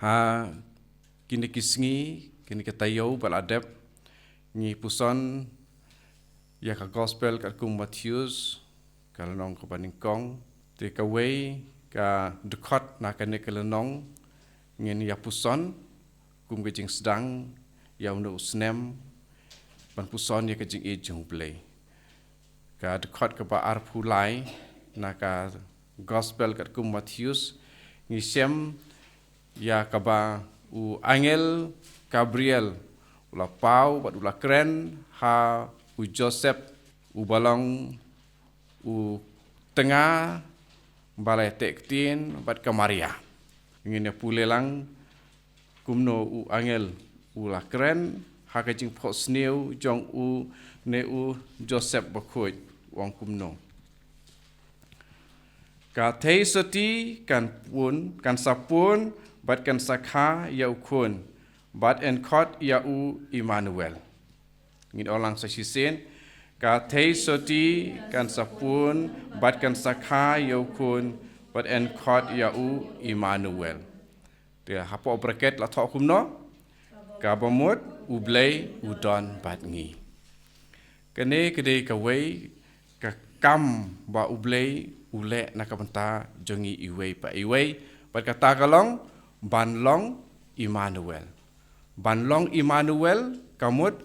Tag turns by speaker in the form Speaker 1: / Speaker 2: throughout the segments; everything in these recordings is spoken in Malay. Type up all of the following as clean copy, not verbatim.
Speaker 1: ha kini kisngi kini katayo baladep ni puson ya ka gospel ka kum Matthews kalanong ko paningkong te ka way ka dekot na ka ne kalanong ngin ya puson kum ke jing sedang ya unu snem pan puson ya ke jing e jung play ka dekot ka ba ar phulai na ka gospel ka kum Matthews ni sem ya kaba u angel Gabriel ula pau bat ula kren ha u Joseph u balong u tengah balai tektin bat ke Maria ngin ya pulelang kumno u angel ula kren ha ka jing pho sneu jong u ne u Joseph bakhoi wang kumno ka thei soti kan pun kan sapun bat kan sakha ya ukun bat en khot ya u Emmanuel ngin olang sa sisen ka thei soti kan sapun bat kan sakha ya ukun bat en khot ya u Emmanuel te hapo bracket la tho kumno ka bamut u blai u don bat ngi kene kede ka wei ka kam ba u blai u le na ka banta jongi iwei pa iwei bat kata kalong Banlong Emmanuel. Banlong Emmanuel kamut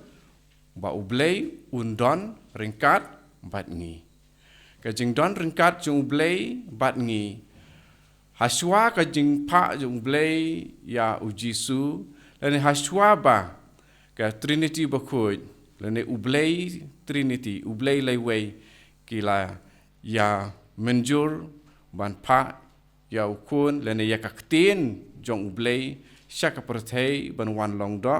Speaker 1: ba ublay undon ringkat bat ngi. Kajing don ringkat jung ublay bat ngi. Haswa kajing pa jung ublay ya ujisu. Lani haswa ba ka Trinity bakut. Lani ublay Trinity ublay layway kila ya menjur ban pa ya ukun lani ya kaktin jong ublay syak perthei ban wan long do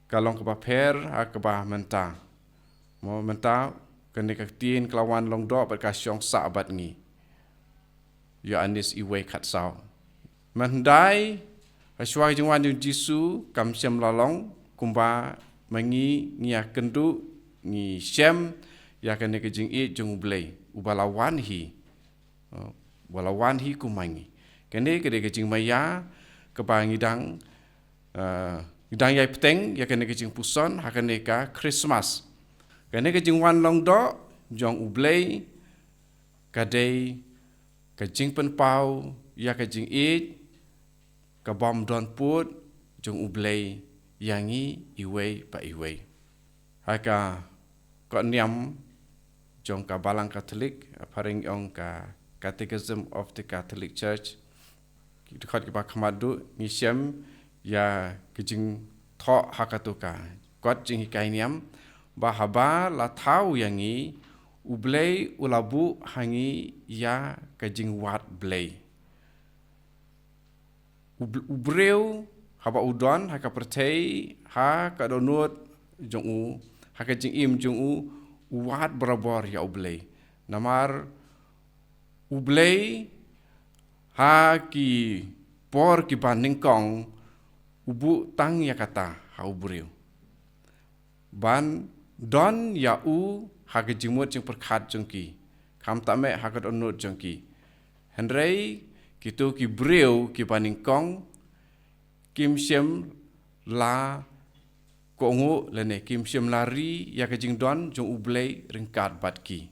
Speaker 1: kalong ka per ha ka ba menta mo menta kene ka tin kelawan long do bat ka syong sa bat ngi ya anis iwe khat saw mandai aswa jing wan jing jisu kam syam lalong kumba mangi ngia kendu ngi syam ya kene ka jing i jong ublay ubalawan hi walawan hi kumangi kene kede kecing maya kebangi dang idang yai peteng ya kene kecing puson hakane ka Christmas kene kecing wan long do jong ublay kadai kecing pen pau ya kecing it ka bom don put jong ublay yangi iwei pa iwei haka ko niam jong ka balang Katolik paring ong ka Catechism of the Catholic Church dekat ke bakamadu ngisem ya kejing tho hakatuka kot jing hikainiam bahaba la tau yangi ublay ulabu hangi ya kejing wat blay ubreu haba udon haka pertei ha ka donut jong u haka jing im jong u wat berabor ya ublay namar ublay ha ki por ki paning kong ubu tang ya kata ha ubreu ban don ya u ha ke jimut jing perkhat jongki kam ta me ha ka onut jongki henrei kitu ki breu ki paning kong kim siem la kongu lene kim siem lari ya ke jing don jong ublay ringkat bat ki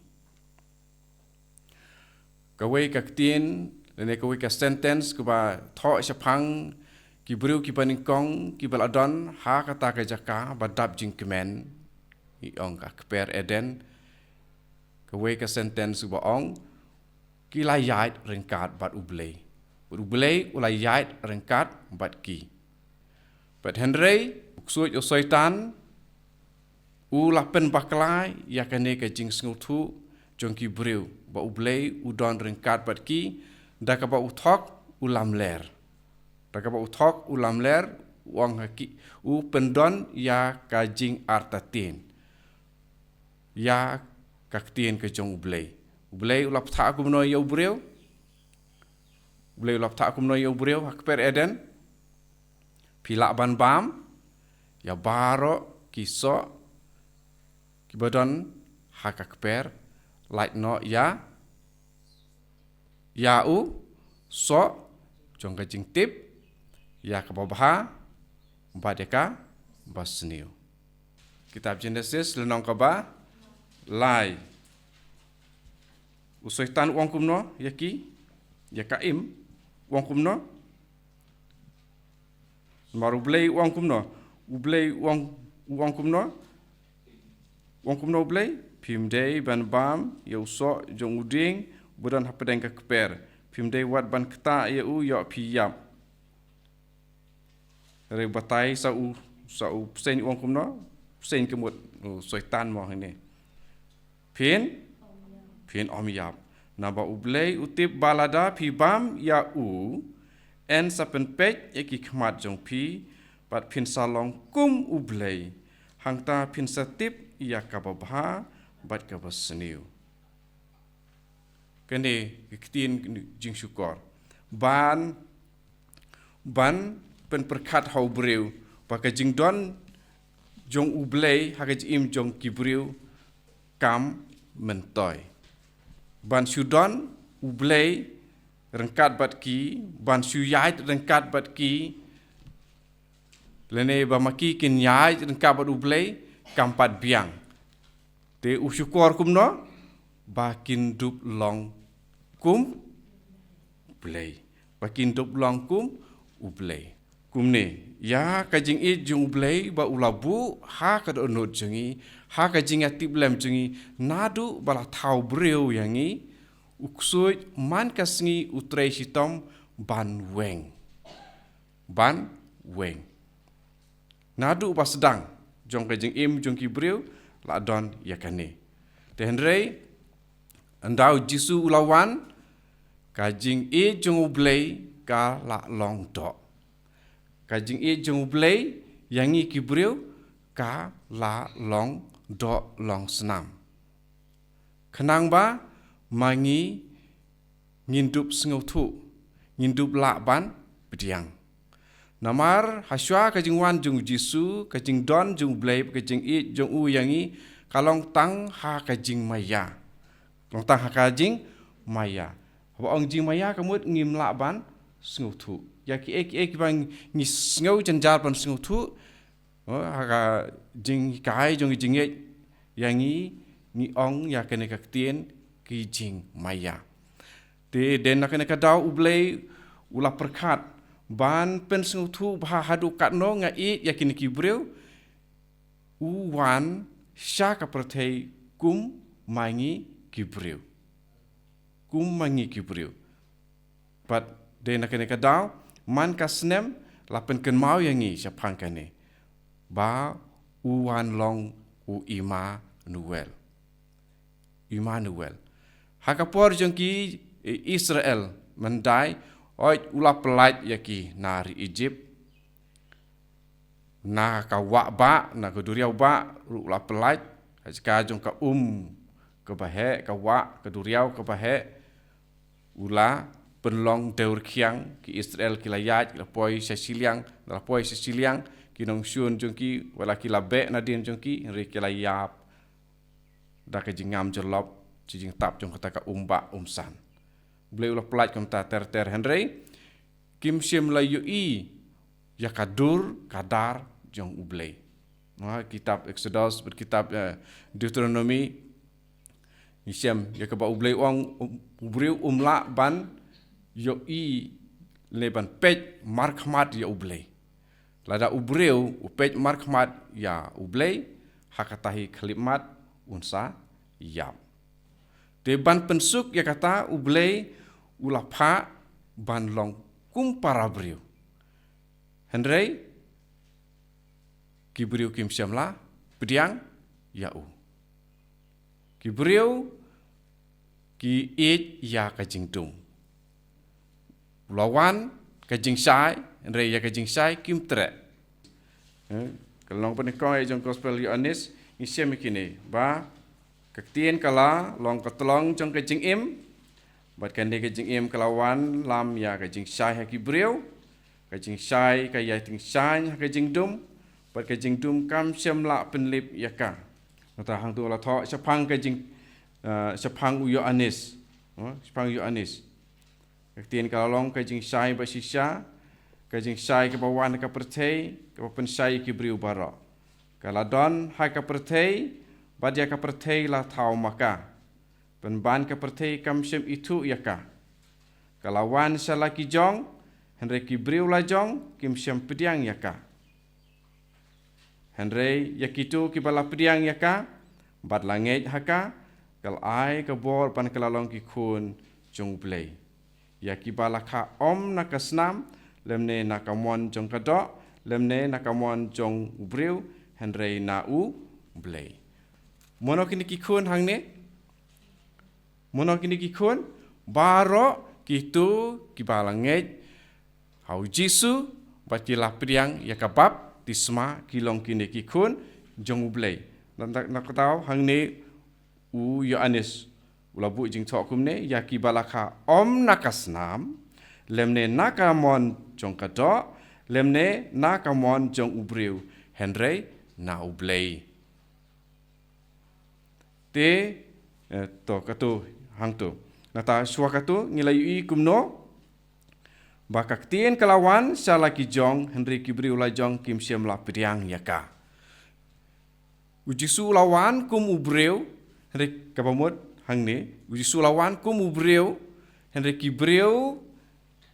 Speaker 1: kawai kaktien lene kawai ka sentence kuba tho syapang ki breu ki paning kong ki baladon ha kata ka jaka badap jing kemen i ong ka kper eden kawai ka sentence kuba ong ki layat ringkat bat ublay ulai yat ringkat bat ki bat henrei suit o soitan u lapen baklai ya kane ka jing sngutu jong ki breu ba ublay udon ringkat bat ki da ka ba uthok ulam ler wang haki u pendon ya ka jing artatin ya kaktien ke jong ublay ulap tha ku no yo breu ublay ulap tha ku no yo breu hakper eden pila ban bam ya baro kiso kibadon hakakper like no ya u so jong ka jing tip ya kababha badeka basniu. Kitab Genesis lenong kaba lai. Usoitan uang kumno yaki yakaim uang kumno. Maru blay uang kumno. Ublay uang kumno. Uang kumno ublay pimdei ban bam ya usok jong uding budan hapadeng ka keper. Pimdei wat ban keta ya u ya piyap. Re batai sa u sen uang kumno. Sen kemut soitan mo ini. Pin omiyap. Naba ublay utip balada pi bam ya u en sapen pej yaki khmat jong pi pat pin salong kum ublay. Hangta pin satip ya kababha bat kabasniu. Kene kitin jing syukur. Ban pen perkat hau breu pakai jing don jong ublay hakai im jong kibriu kam mentoy. Ban syudon ublay rengkat bat ki, ban syuyait rengkat bat ki, lene bamaki kin yai rengkat bat ublay kampat biang. Te usyukor kumno bakin dup long kum ublay. Bakin dup long kum ublay. Kumne ya kajing I jung ublay ba ulabu ha kad onot jengi ha kajing atip lem jengi nadu bala tau breu yangi uksui man kasngi utrei sitom ban weng nadu ba sedang jong kajing im jong ki breu la don yakane te henrei andau jisu ulawan kajing I jung ublay ka la long dok. Kajing I jeng ublay yangi kibriu ka la long do long senam. Kenang ba mangi ngindup sengautu ngindup lakban bediang. Namar haswa kajing wan jeng jisu kajing don jeng ublay kajing I jeng u yangi kalong tang ha kajing maya. Long tang ha kajing maya. Ba ong jing maya kamut ngim lakban sengautu. Yaki ek bang ni sngau janjar ban sngau tu aga jing kai jong jing yangi ni ong ya kene kaktien ki jing maya te den kene kadau ublay ula perkat ban pen sngau tu bah hadu katno nga I yakini ki breu uwan sya ka perthei kum mangi ki breu pat den kene kadau man kasnem lapen ken mau yangi siapang kane ba uwan long u Immanuel hakapor jengki Israel mendai oi ula pelat yaki nari Egypt na ka wa ba na ka duriau ba ula pelat ka jong ka ke bahe ka wa ka duriau ke bahe ula penlong deur kiang ki Israel ki layat ki lapoi sesiliang ki nong syun jongki wala ki labe nadin jongki ri ki layap da ka jingam jelop jing tap jong kata ka umba umsan ble ulah pelat kom ta ter henry kim sim la yui ya kadur kadar jong ublay kitab Exodus berkitab Deuteronomy Nisem ya ka ba ublay ong ubriu umla ban yo I leban pej markhmat ya ublay. Lada ubreu upej markhmat ya ublay hakatahi khalimat unsa yap. Deban pensuk ya kata ublay ulapha ban long kum para breu. Henry kibreu kim syamla pediang ya u. Kibreu ki it ya kajing tung. Lawan kajing sai, Henry ya kajing sai kim tre. Kalau pun kau jong gospel Yohanes isem kini ba kektien kala long ketelong jong kajing im bat kande kajing im kelawan lam ya kajing sai ha kibreu kajing sai kaya ting sai kajing dum bat kajing dum kam sem la penlip ya ka. Nata hang tu la tho sepang kajing sepang Yohanes sepang Yohanes kektien kala long kajing sai ba sisa kajing syai ke bawan ke pertei ke pensyai ke briu barok kalau don hai ke pertei badia ke pertei lah tau maka penban ke pertei kam syem itu yaka kalau wan salaki jong henre ki briu la jong kim syem pediang yaka henre yakitu ki bala pediang yaka bad langit haka kal ai ke bor pan kelalong ki kun jong blei ya ki bala kha om na kasnam lemne na kamon jong kadok lemne na kamon jong ubriu henre na u blei mono kini ki kun hang ne mono kini ki kun baro kitu ki bala ngej hau jisu bat ki lapriang ya kabab tisma kilong kini ki kun jong ublei nak tahu hang ne u Yohanes ulabu jing thok kum ne ya ki balakha om nakasnam lemne nakamon jong kadok lemne nakamon jong ubriu henry na ublei te to katu hang tu nata swakatu ngilayu kumno bakak tien kalawan salaki jong henry kibriu la jong kim siam la priang yaka ujisu lawan kum ubreu henry kapamut hang ni ujisu lawan kum ubreu henry kibreu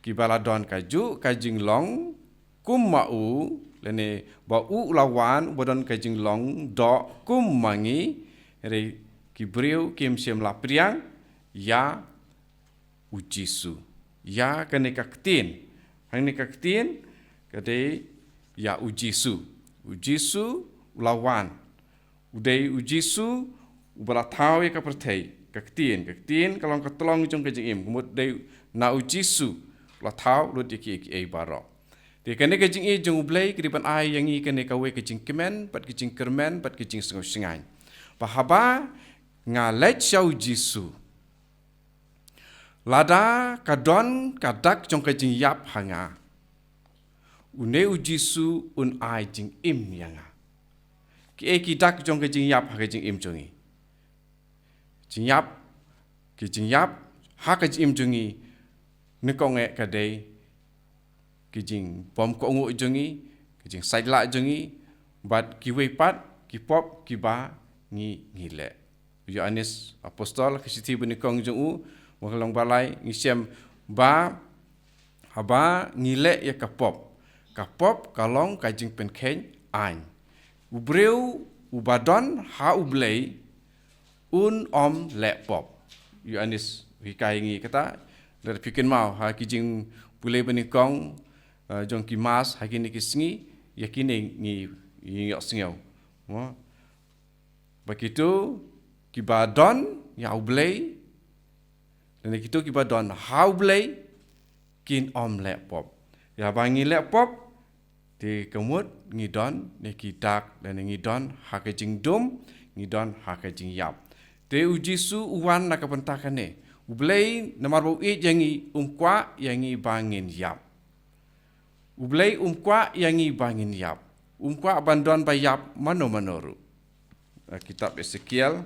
Speaker 1: kibaladon kaju kajing long kum mau lene ba u lawan bodon kajing long do kum mangi henry kibreu kim siam la priang ya ujisu ya kene kaktin hang ni kaktin kade ya ujisu lawan udai ujisu ubala tau ya kapertei kaktin kalau ketolong jong kajing im kemud dai na ujisu la tau lut ki ai baro de kene kajing i jong ublei kriban ai yang i kene kawe kajing kemen pat kajing kermen pat kajing sengo singai pahaba ngalet syau jisu lada kadon kadak jong kajing yap hanga une ujisu un ai jing im yanga ki dak jong kajing yap ha kajing im jongi jing yap ha kajing im jongi nekonge kadai kajing bom ko ngo jongi kajing saidla jongi bat ki wepat ki pop ki ba ngile Yohanes apostol kisiti benikong jong u wakalong balai ngisem ba haba ngile ya kapop kalong kajing penkeng ain ubreu ubadon ha ublei un om lepop Yohanes hikai ngi kata dari pikin mau ha kijing pulai benikong jong kimas ha kini kisngi yakini ngi yok singau begitu kibadon ya ublei dan itu kibadon ha ublei kin om lepop ya bangi lepop di kemud ngidon ne kidak dan ngidon ha kajing dum ngidon ha kajing yap te ujisu uwan na kapentakane ublei namar bau i yangi umkwa yangi bangin yap ublei umkwa yangi bangin yap umkwa bandon bayap manoru kitab Ezekiel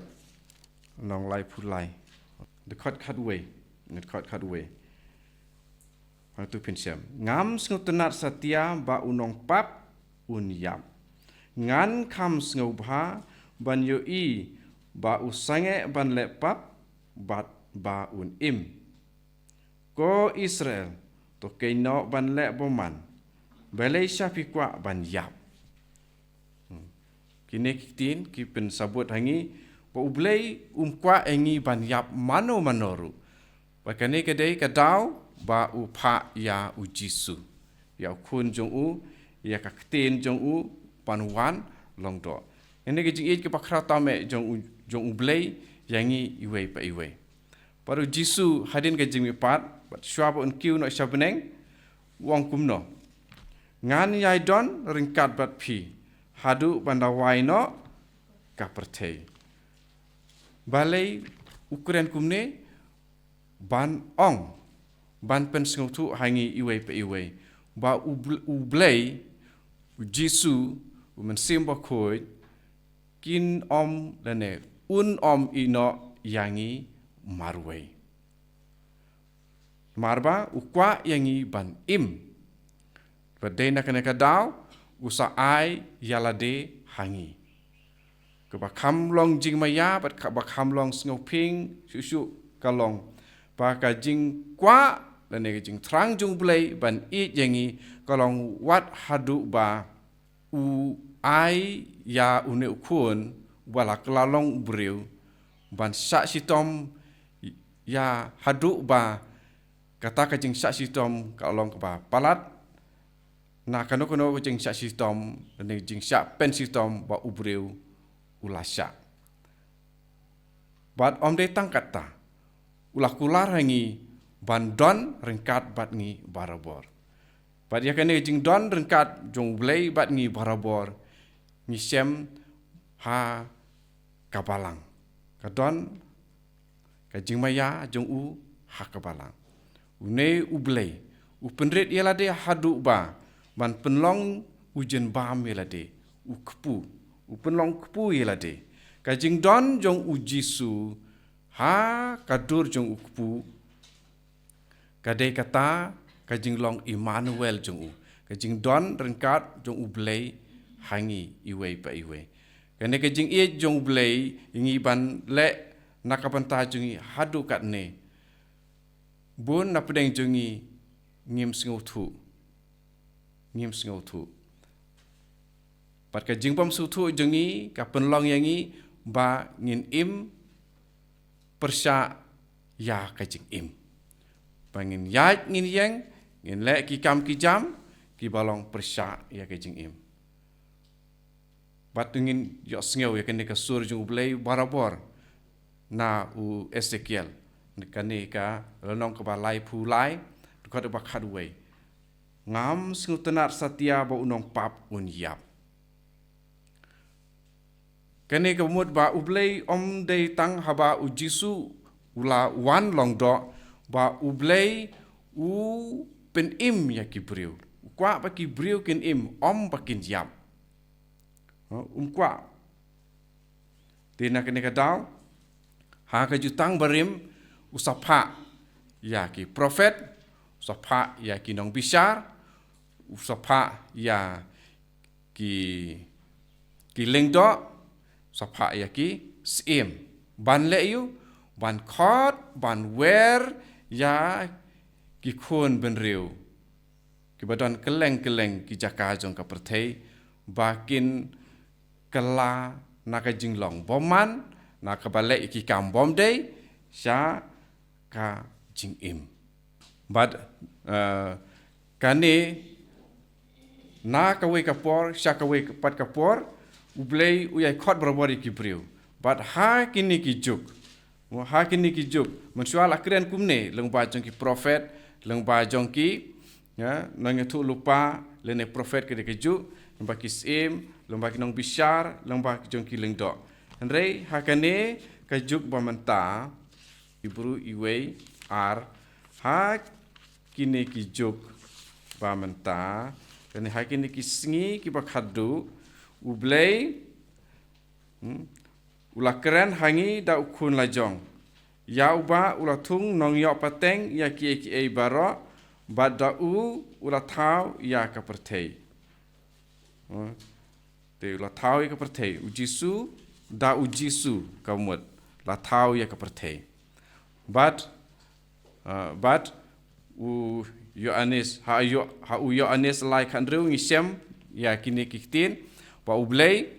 Speaker 1: nong lai pulai the cut away tu pinsiam ngam snutenat satia ba unong pap un yap ngan kam snubha ban yoi ba usange ban lepap bat ba un im ko Israel to keino ban le boman balai syapikwa ban yap kini kitin ki pen sabut hangi pa ublei umkwa engi ban yap manoru pakane kedai kadau ba upha ya ujisu ya kun jong u ya kaktin jong u panwan longdo ini ke jing ke pakra tame jong ublei yangi iwe pa iwe paru jisu hadin ke jing mipat bat syaba un kiu no syabeneng wong kumno ngan yai don ringkat bat pi hadu bandawai no kapertei balai ukuran kumne ban ong ban pen sengutu hangi iwe pe iwe ba ublei jisu men simba koi kin om lene un om ino yangi marwei marba ukwa yangi ban im Badai nak kena kadau usa ai yalade hangi. Kebakam long jing maya bat bakam long snoping susu kalong. Baka jing kwa dan jing terang jung blai ban I jengi kalong wat hadu ba u ai ya une ukun wala kelalong beriu ban sak sitom ya hadu ba kata ka jing sak sitom kalong ba palat na kano jing sak sitom dan jing sak pen sitom ba ubriu ulasya. Bat om de tangkat ta ulah kular hangi ban don rengkat bat ngi barabor. Bat ya kene jing don rengkat jong blai bat ngi barabor ngi sem ha kabalang. Kadon ka jing maya jong u ha kabalang. Une u blai u penret ialah de hadu ba ban penlong ujen bam ialah de u kepu u penlong kepu ialah de. Ka jing don jong u Jisu ha kadur jong u kepu kadai kata kajing long Immanuel jong u kajing don rengkat jong u blai hangi iwe pa iwe kane kajing I jong blai ingi ban le nakapanta jongi hadu kat ne bun na pedeng jongi ngim singothu pat kajing pam suthu jongi ka penlong yangi ba ngin im persya ya kajing im pangin yat ngin yang ngin le ki kam ki jam ki balong persya ya kajing im batungin yo sngeu ya kene ka sur jung blai barabor na u Ezekiel kane ka lonong ka balai phulai ko ba khadwei ngam singu tenar satia ba unong pap un yap kane ka mut ba ublei om dei tang haba u Jisu ula wan long do ba ublei u pen im ya ki briu kwa ba ki briu kin im om ba kin yap kwa tina kene ka daw ha ka jutang barim usapha ya ki prophet usapha ya ki nong bishar usapha ya ki lengdo usapha ya ki sim ban le yu ban khot ban wer ya ki khon ben riu ki badon keleng ki jaka jong ka perthei bakin kala naka jinglong boman naka bale ki kam bom dei sha ka jing im but kane na ka we ka por sha ka we pat ka por ublei uyai khot brobori ki priu but ha kini ki juk mensual akren kumne leng ba jong ki prophet leng ba jong ki ya nang tu lupa lene prophet ke de juk leng ba ki sim leng ba ki nong bishar leng ba ki jong ki leng do andre ha kane ka juk ba menta ibru iwe ar ha kini ki juk ba menta kane ha kini ki sngi ki ba khadu ublei ula keren hangi da ukun lajong ya uba ula thung nong yo pateng ya ki e baro ba da u ula thau ya ka perthei te ula thau ya ka perthei u Jisu da u Jisu ka mut la thau ya ka perthei but u Yohanes ha u Yohanes lai khandru ngisem ya kini kitin ba ublei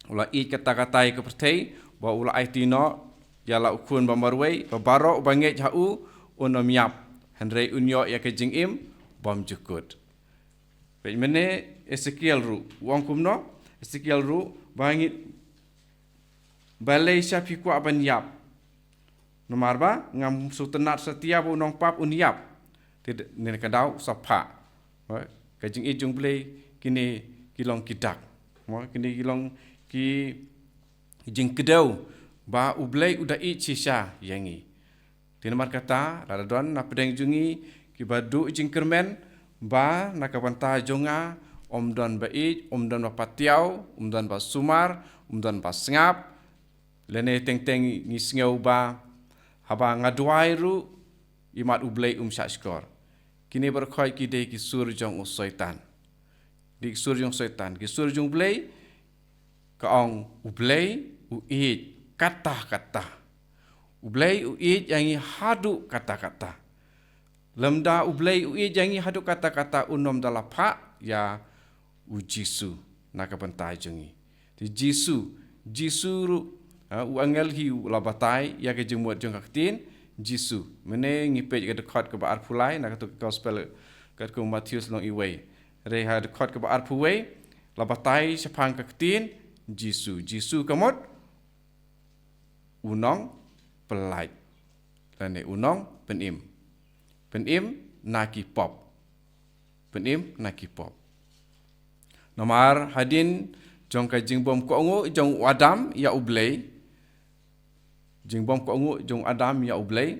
Speaker 1: ula I kata-kata ke perthei ba ula aitino ya la ukun ba marwei ba baro banget ha u unom yap handrei unyo ya ke jing im bom jukut pe mene Ezekiel ru wong kumno Ezekiel ru bangit balai syapi ku aban yap nomor ba ngam sutenat setia bu nong pap un yap tidak ne kadau sapa ka jing I jung blei kini kilong kidak mo kini kilong ki jing kedau ba ublei uda I sisa yangi tinamar kata la don na pedeng jungi ki badu jing kermen ba na kapanta jonga om don ba I om don ba patiau om don ba sumar om don ba sngap lene teng ngisngeu ba haba ngadwai ru imat ublei sa skor kini berkhoi ki de ki sur jong u soitan di sur jong setan ki sur jong blei ka ong ublei uit kata-kata ublei uit yang hadu kata-kata lemda ublei uit yang hadu kata-kata unom dalapa ya u Jisu nak pentai jengi di Jisu ru u angel hi labatai ya ke jemut jong kaktin Jisu mene ngipej ke dekat ke baar pulai nak tu gospel kat ku Matius long iwei re ha dekat ke baar puwei labatai sepang kaktin Jisu kamot unong pelait lane unong penim naki pop nomar hadin jong ka jingbom ko ngo jong Adam ya ublei jingbom ko ngo jong Adam ya ublei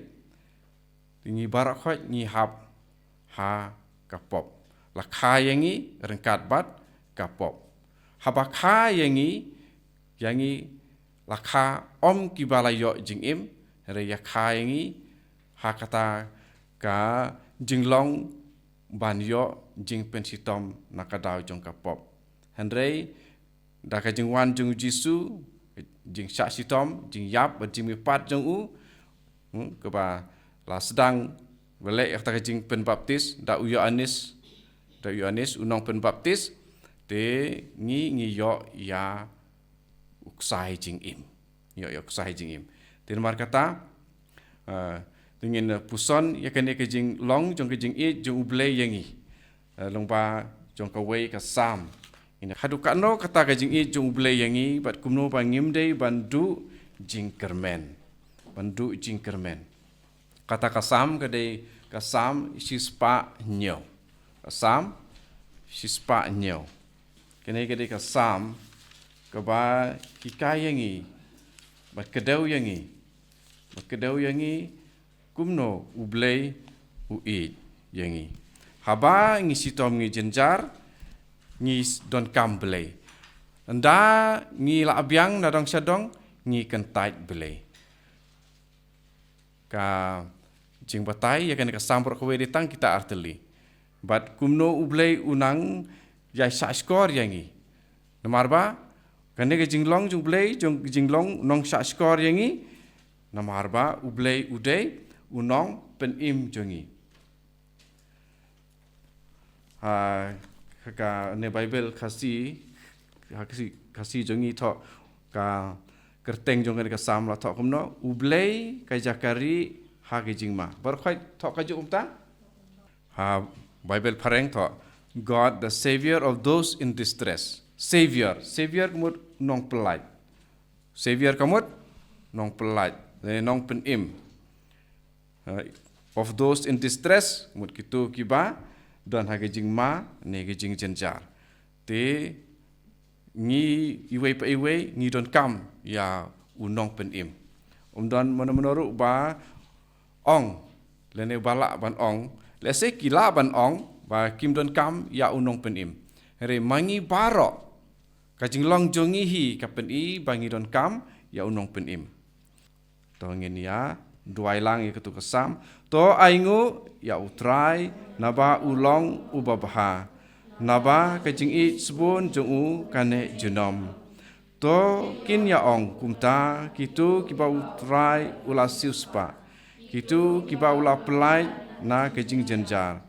Speaker 1: tingi barak khot ni hab ha kapop la kha yangi rengkat bat kapop haba kha yangi la kha om ki balayo jingim re ya kha yangi ha kata ka jinglong ban yo jing pensitom nakadaw jong kapop henrei da ka jingwan jong Jisu jing syak sitom jing yap jing mipat jong u ke ba la sedang belek kata jing penbaptis da u Yohanes unong penbaptis te ngi yo ya uksai jing im yo uksai jing im te mar kata dengan puson ya kene ke jing long jong ke jing e jong ublei yangi longba jong ka wei ka sam ina hadu kano kata ke jing e jong ublei yangi bat kumno bangim dei bandu jing kermen kata kasam ke dei kasam sispa nyo kasam sispa nyo kene ke dei kasam ke ba kikai yangi bat kedau yangi kumno ublei uit yangi haba ngi sitom ngi jenjar ngi don kamblei anda ngi la abyang na dong sadong ngi kentait belei ka jing batai ya kan ka sampur ko ditang kita arteli bat kumno ublei unang ya sa skor yangi namarba kane ke jinglong jung blei jinglong nong sa skor yangi namarba ublei udei unong penim jongi ka ne Bible kasi jongi tho ka kerteng jong ka sam la tho kumno ublei ka jakari ha ke jingma bar khoi tho ka ju umta ha Bible pareng tho God the savior of those in distress savior kamut nong pelait nong penim of those in distress mut kitu kiba dan ha ke jingma ne ke jing jenjar te ngi iwei ngi don kam ya unong penim dan menoru ba ong lene balak ban ong lese kila ban ong ba kim don kam ya unong penim re mangi barok ka jinglong jongi hi ka peni bangi don kam ya unong penim to ngin ya duai lang ya ketu kesam to aingu ya utrai naba ulong ubabha naba kajing I sebun jong u kane junom to kin ya ong kumta kitu kiba utrai ula siuspa kitu kiba ula pelai na kajing jenjar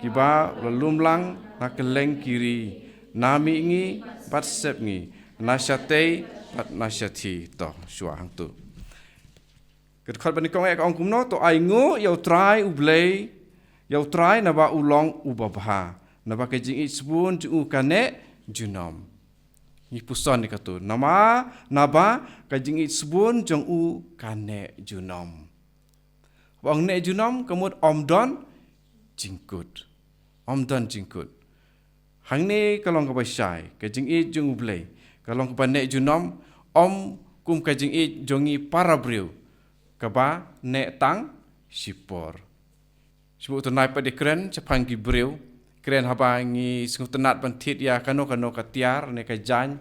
Speaker 1: kiba lelumlang na keleng kiri nami ngi pat sep ngi nasyate pat nasyati to suang tu Kedekhat bani kong ek ong kumno to aingu yau trai ublei yau trai naba ulong ubabha naba kejing I sebun ju kane junom ni puson ni katu nama naba kejing I sebun jong u kane junom wang ne junom kemut omdon jingkut hang ni kalong ka basai kejing I jong ublei kalong ka ne junom om kum kejing I jongi parabriu kaba ne tang sipor sebut tunai pada keren cepang ki breu keren haba ngi sing tenat bantit ya kano katiar ne ka jan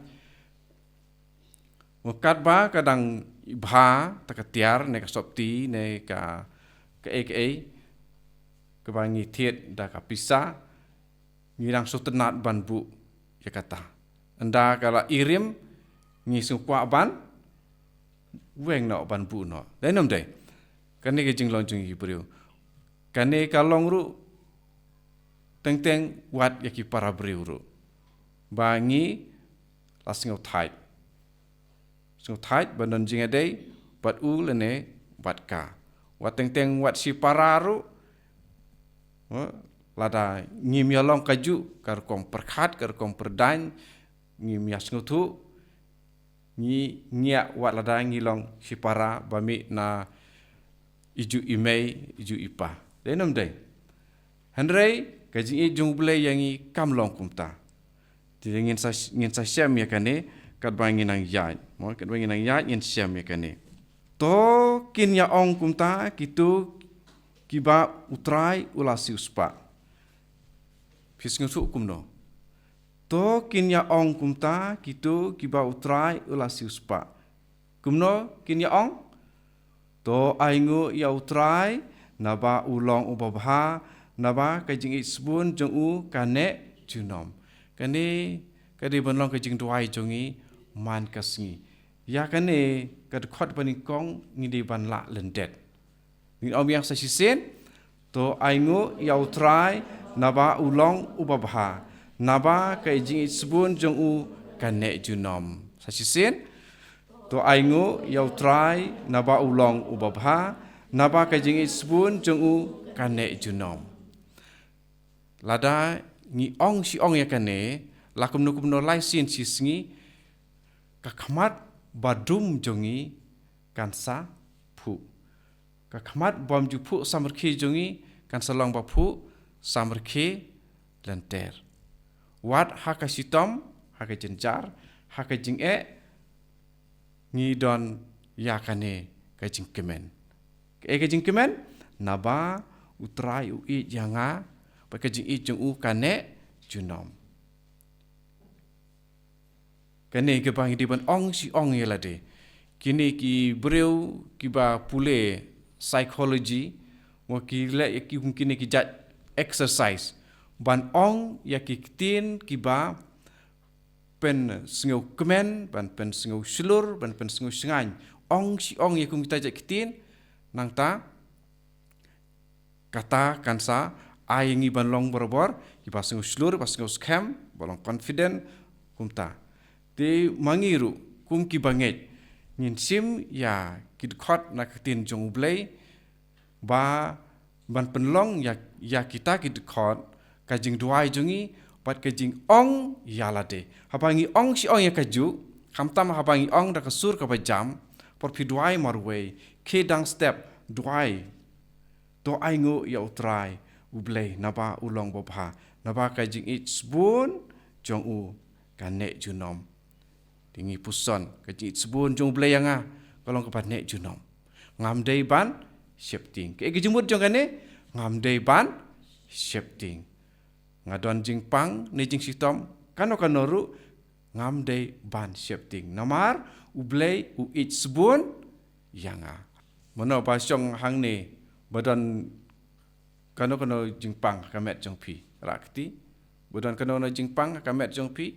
Speaker 1: mukat ba kadang ibha takatiar ne ka sopti ne ka kaba ngi tiet da ka pisa ngi lang so tenat ban bu ya kata. Anda kalau irim ngisung kuak ban, weng nak ban bu nak. Dan nom deh. Kane ke jing long jing Hebrew. Kane kalong ru teng wat ya ki para beriu ru. Bangi lasing thai. Sing thai banon jing adai bat u lene bat ka. Wat teng wat si para ru lada ngim ya long kaju kar kom perkhat kar kom perdan ngim ya snguthu ngia wat lada ngilong si para bami na iju imei iju ipa denom dei handrei kaji jung ble yangi kam long kumta ti ngin sa syam ya kane kat bangin nang ya mo kat bangin nang ya ngin syam ya kane to kin ya ong kumta kitu kiba utrai ulasi uspa Fisngu su kumno. To kin ya ong kumta kitu kiba utrai ulasi uspa. Kumno kin ya ong. To aingu ya utrai naba ulong ubabha naba kajing isbun jong u kane junom. Kane kade bonlong kajing duai jongi man kasngi. Ya kane kad khot baning kong ngidi ban la lendet. Ni om yang sa sisen to aingu ya utrai naba ulong ubabha naba kajing isbun jong u kane junom sasisen to aingu yau trai naba ulong ubabha naba kajing isbun jong u kane junom lada ngi ong si ong ya kane lakum no lai sin sisngi kakmat badum jongi kansa pu kakmat bom ju pu samerki jongi kansa long ba pu samerke lenter. Wat haka sitom, haka jenjar, haka jing ngidon yakane kajing kemen. Kajing kemen, naba utrai ui janga, kajing i jung u kane junom. Kane kebang hidupan ong si ong yelade. Kini ki breu kiba pule psychology, mo ki le ki mungkin ki jat exercise ban ong ya kitin kiba pen sngau kemen ban pen sngau slur ban pen sngau sengan ong si ong ya kum kita jak kitin nang ta kata kansa ai ngi ban long borobor kiba sngau slur pas sngau scam bolong confident kumta te mangiru kum kibanget ngin sim ya kidkhot na kitin jong blai ba ban penlong ya kita kidkhot kajing duai jongi pat kajing ong yalade habangi ong si ong ya kaju kamtam habangi ong da kasur ka bajam por pi duai marway ke dang step duai to aingu ya utrai ublei naba ulong bobha naba kajing itsbun jong u kane junom tingi puson kajing itsbun jong ublei yanga kolong ka ne junom ngamdei ban shifting ke gejumut jong kane ngamdei ban shifting ngadon jingpang ni jing sitom kano kanoru ngamdei ban shifting namar ublei u itsbun yanga mono basyong hang ni badon kano jingpang kamet jong pi rakti badon kano jingpang kamet jong pi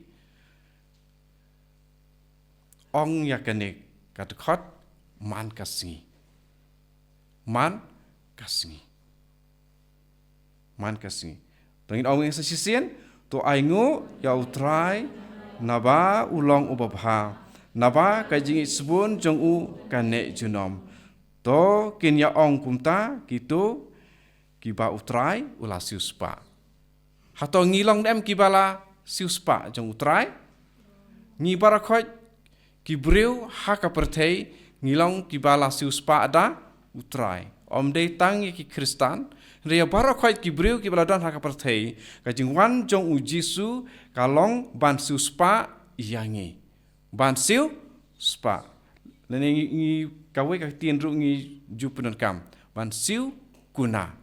Speaker 1: ong yakane katkhot man kasngi man kasngi Tengin awing sa sisien, to aingu ya utrai naba ulong ubabha naba kajing isbun jong u kane junom to kin ya ong kumta kitu kiba utrai ula siuspa hato ngilong dem kibala siuspa jong utrai ngi barakhot kibreu haka pertei ngilong kibala siuspa ada utrai om dei tang ki kristan ria barakhot kibreu kibala don haka pertei kajing wan jong u jisu kalong ban siuspa yangi ban siu spa lene ngi kawe ka tien ru ngi jupunan kam ban siu kuna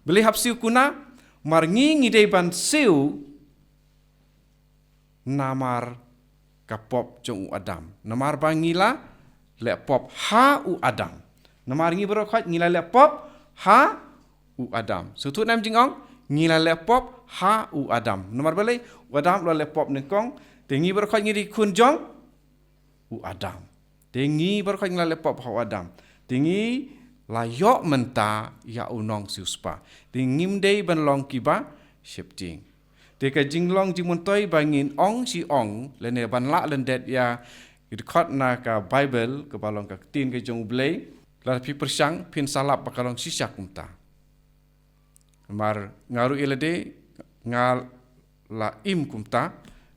Speaker 1: beli hap siu kuna mar ngi dei ban siu namar kapop jong u adam namar bangila le pop ha u adam namar ngi barakhot ngila le pop ha u adam sutut nam jingong ngila lepop ha u Adam. Nomor balai Adam lo lepop nengkong tengi berkhot ngiri kun jong u Adam. Tengi berkhot ngila lepop ha u Adam. Tengi layok menta ya unong siuspa. Tengi mdei ban long kiba shifting. Teka jinglong jimuntoi bangin ong si ong lene ban la lendet ya idkhot na ka Bible ke balong ka tin ke jong blei la pi persang pin salap bakalong sisyak kumta. Mar ngaru ilade ngal la im kumta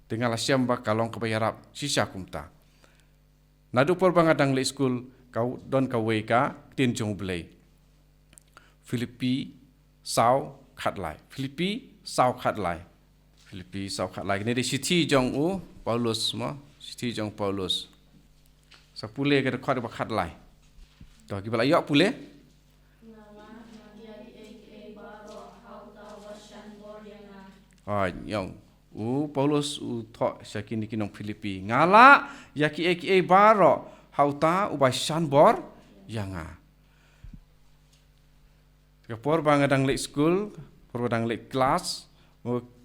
Speaker 1: dengan la siam bakalong ke bayarap sisyak kumta. Nadu por bangadang le school kau don ka weka tin jong blei. Filipi sau khatlai. Filipi sau khatlai. Filipi sau khatlai ni di siti jong u Paulus mo. Siti jong Paulus. Sa pule ke dekat ba khatlai. To ki bala yok pule. Yang Paulus thọ sakin kinong Filipi ngala yaki eki baro hauta ubay shanbor yanga. Kapor bangadang lek school, por badang lek kelas,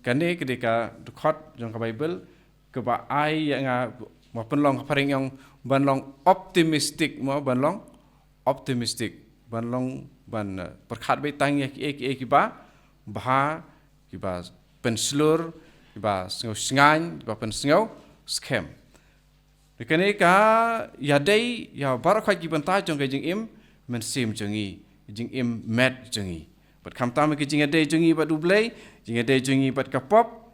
Speaker 1: kane ketika dekat jong ka Bible ke ba ai yanga mo penlong paring yang banlong optimistic mo banlong optimistic banlong ban perkhat bai tang eki ba bah ki ba penslur ba sengau sengan ba pensengau scam dekane ka ya dei ya barakha ki banta jong ke jing im mensim jongi jing im met jongi bat kham tam ke jing ade jongi bat dublei jing ade jongi bat kapop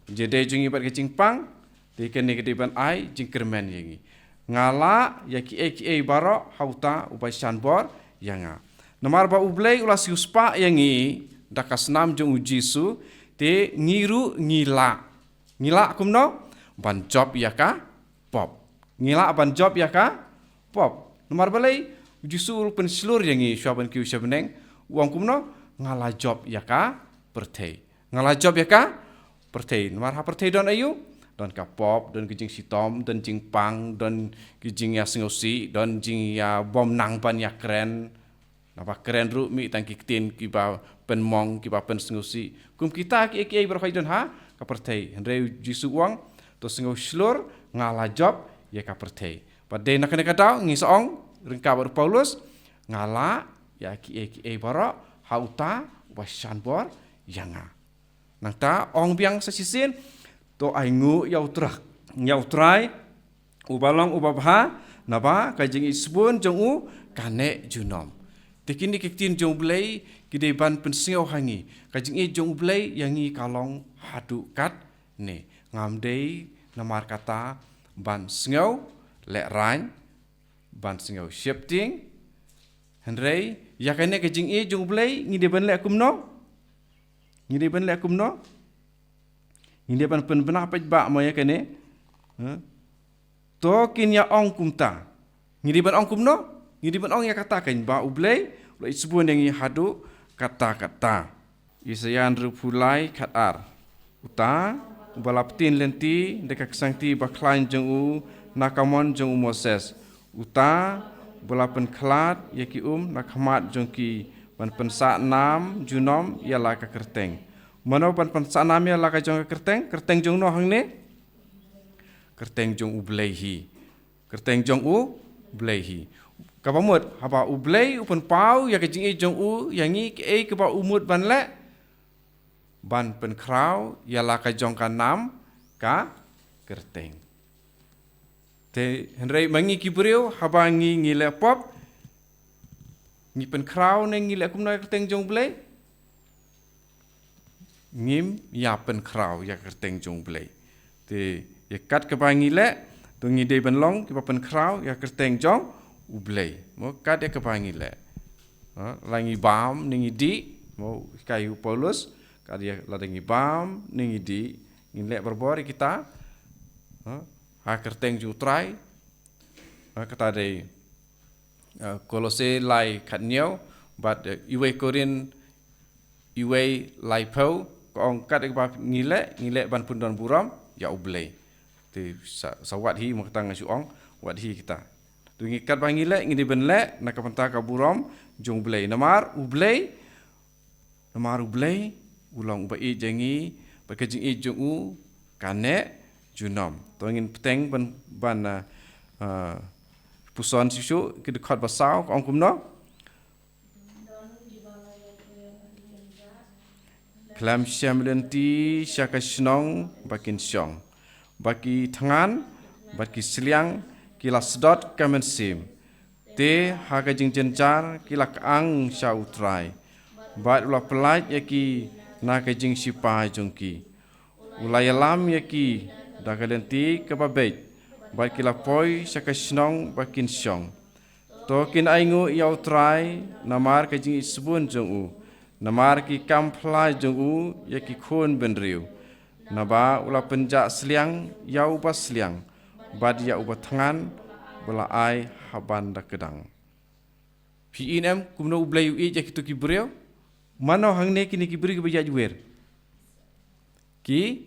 Speaker 1: jing ade jongi bat ke jing pang dekane ke ban ai jing kermen yangi ngala ya ki baro hauta ubai shanbor yanga nomar ba ublei ulas yuspa yangi dakas nam jong Jisu te ngiru ngila kumno ban job yaka pop ngila ban job yaka pop nomor balai Jisu pen selur yangi syaban kiu syabeneng uang kumno ngala job yaka pertei ngala job yaka pertei nomor ha pertei don ayu don ka pop don kijing sitom don jing pang don kijing ya sengosi don jing ya bom nang ban ya keren napa keren ru mi tang kitin kiba pen mong kiba pen sengosi kum kita ki berkhai don ha ka pertei hendrei Jisu uang to sengos slur ngala job ya ka pertei padai nak ka dau ngi soong ringka bar Paulus ngala ya ki baro hauta wasan bor yanga nang ta ong biang sasisin to aingu yau trai ubalong ubabha naba kajing isbun jong u kane junom tikini kitin jong blei kide ban pensengau hangi kajing jong blei yangi kalong hadu kat ne ngamdei namar kata ban sengau le rain ban sengau shifting hendrei yakane kajing jong blei ngide ban le kumno Hindi ban penbenah pej ba mo ya kene. To kin ya ong kumta. Ngidi ban ong kumno? Ngidi ban ong ya kata kan ba ublei, ulai sebun yang hadu kata-kata. Isayan rupulai khatar. Uta balaptin lenti dekat sangti baklain jeng u nakamon jeng u Moses. Uta balapen klat yaki nakamat jeng ki ban pensa nam junom ialah ka kerteng. Mano ban pensa nam ialah ka jeng kerteng jeng no hang ne kerteng jeng u bleihi. Kerteng jeng u bleihi. Kapamut haba u blei upun pau ya ka jeng u yangi ke ba umut ban le ban pen krau ialah ka jong ka nam ka kerteng. Te hendrei mangi kibreu haba ngi le pop ngi pen krau ne ngi le kumna kerteng jong blei ngim ya pen krau ya kerteng jong blei te ya kat ke bangi le tu ngi de ben long ki pen krau ya kerteng jong u blei mo kat ya ke bangi le langi bam ningi di mo kayu Paulus kat ya ladangi bam ningi di ngi le berbori kita ha kerteng ju trai kata de Kolose lai khatniau but iwe korin iwe lai pau ko ong kat ba ngile ban pun don buram ya ublei te sawat hi makta ngasu ong wat hi kita tu ngikat ba ngile ngidi ben le nak penta ka buram jong blei namar ublei ulang ba I jangi ba kajing I jungu kane junom. Tongin peteng ban puson sisu ke dekat basau kong kumno. Kelam syamlenti syaka snong bakin syong. Baki tangan baki seliang kila sedot kamen sim. Te haga jing jenjar kila kaang sya utrai. Bat ulah pelaj yaki na ka jing sipa jongki. Ulah yalam yaki da kalenti kababej. Bat kila poi syaka snong bakin syong. Tokin aingu ya utrai namar ka jing isbun jongu. Namar ki kamplai jongu yaki khun benriu. Naba ulah penjak seliang ya ubah seliang. Bad ya ubah tangan bela ai haban da kedang. PNM kumno ublay ui jak itu kibreo. Mana hang ne kini kibri ke bejak juwer. Ki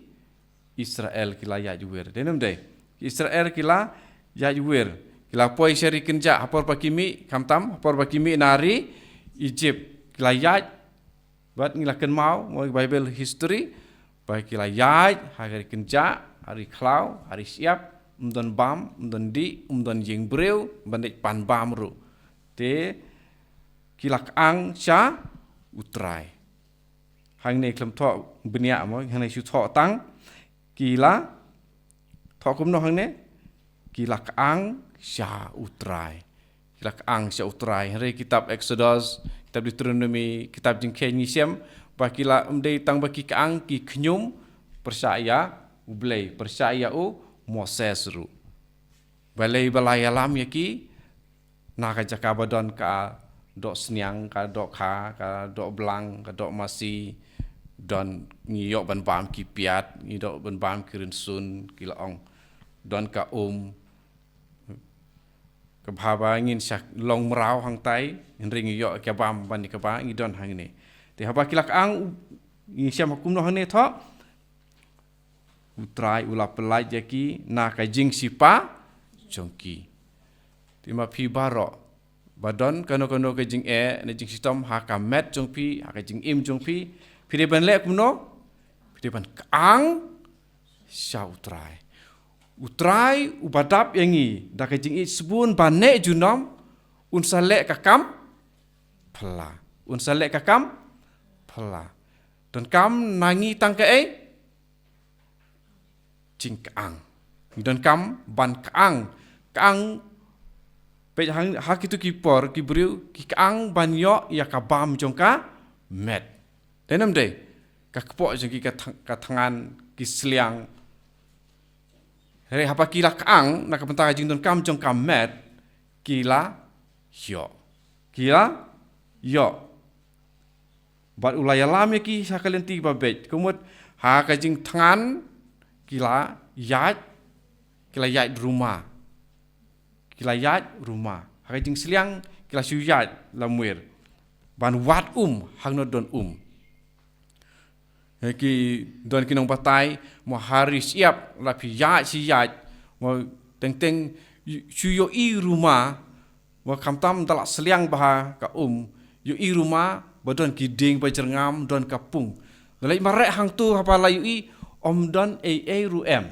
Speaker 1: Israel kila ya juwer. Denam dai. Israel kila ya juwer. Kila poi syari kenja hapor pakimi kamtam hapor pakimi nari Egypt kila ya buat ngilakan mau Bible history baik kila ya hari kenja hari klau hari siap umdon bam umdon di umdon jeng breu bandit pan bam ru te kilak ang sya utrai hang ne klem tho benia mo hang ne shu tho tang kila tho kum no hang ne kilak ang sya utrai kilak ang sya utrai hari kitab Exodus kitab Deuteronomy kitab jeng kenyisiam bakila umdei tang baki kaang ki knyum percaya ublei percaya Moses ru balai balai alam yaki na ka jakabadon ka dok sniang ka dok kha ka dok belang ka dok masi don ngiyok ban bam ki piat ngidok ban bam ki rinsun ki laong don ka ka bhaba ngin syak long mrau hang tai ring ngiyok ka bam ban ka ba ngidon hang ni te haba kilak ang ngi syam hukum no hang ne tho utrai ulah pelaj yaki na ka jing sipa jongki tima phi baro badon kano ka jing na jing sistem ha ka met jongpi ha ka jing im jongpi phi de ban le kumno phi de ban kaang sya utrai ubadap yangi da ka jing sebun bane junom un sale ka kam phala un sale ka kam phala dan kam nangi tang ka jing kaang dan kam ban kaang pe hang hak itu kipor kibriu ki kaang ban yo ya ka bam jongka met denam de ka kepok jong ki ka tangan ki seliang hari hapa kila kaang na ka pentang jing don kam jongka met kila yo bat ulaya lam ki sakalen ti babet kumut ha ka jing tangan kila yat rumah ha jing seliang kila syuyat lamwir ban wat hang no don ki don kinong batai mo hari siap lapi yat mo teng syuyo I rumah mo kamtam dalak seliang bah ka yo I rumah badon ki ding bajerngam don kapung dalai marek hang tu hapa layu I om don ru em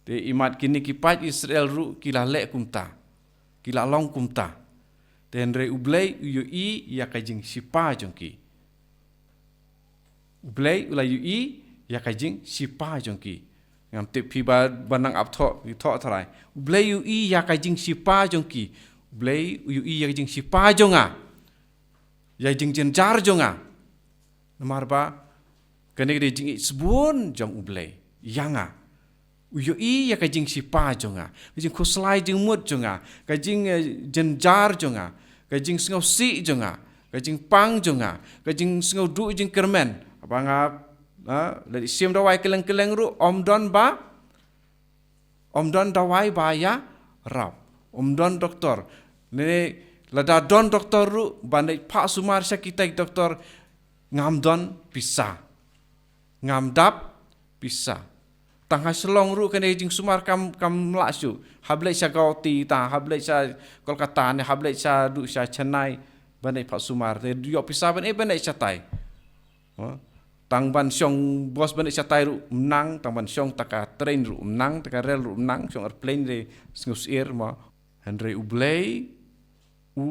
Speaker 1: te imat kini kipat Israel ru kila le kumta kila long kumta ten re ublei yu I ya kajing sipa jongki ublei ula yu I ya kajing sipa jongki ngam te pi ba banang ap tho tharai ublei yu I ya kajing sipa jongki ublei yu I ya kajing sipa jonga ya jing jenjar jonga namar ba kene de jing sebun jong ublei yanga uyo I ya kajing sipa jonga kajing khoslai jing mut jonga kajing jenjar jonga kajing sngau si jonga kajing pang jonga kajing sngau du jing kermen abanga le sim dawai keleng ru om don dawai ba ya rap om don doktor ne lada don doktor ru bandai pak sumar syakitai doktor ngam don pisah ngam dap pisah tang haslong ru kene jing sumar kam lasu hablai sya gauti ta hablai sya Kolkata ne hablai sya du sya Chennai bandai pak sumar te yo pisah ban bandai sya tai tang ban syong bos ban chatai ru menang tang ban syong taka train ru menang taka rel ru menang syong airplane re sngus air ma Henry ublei u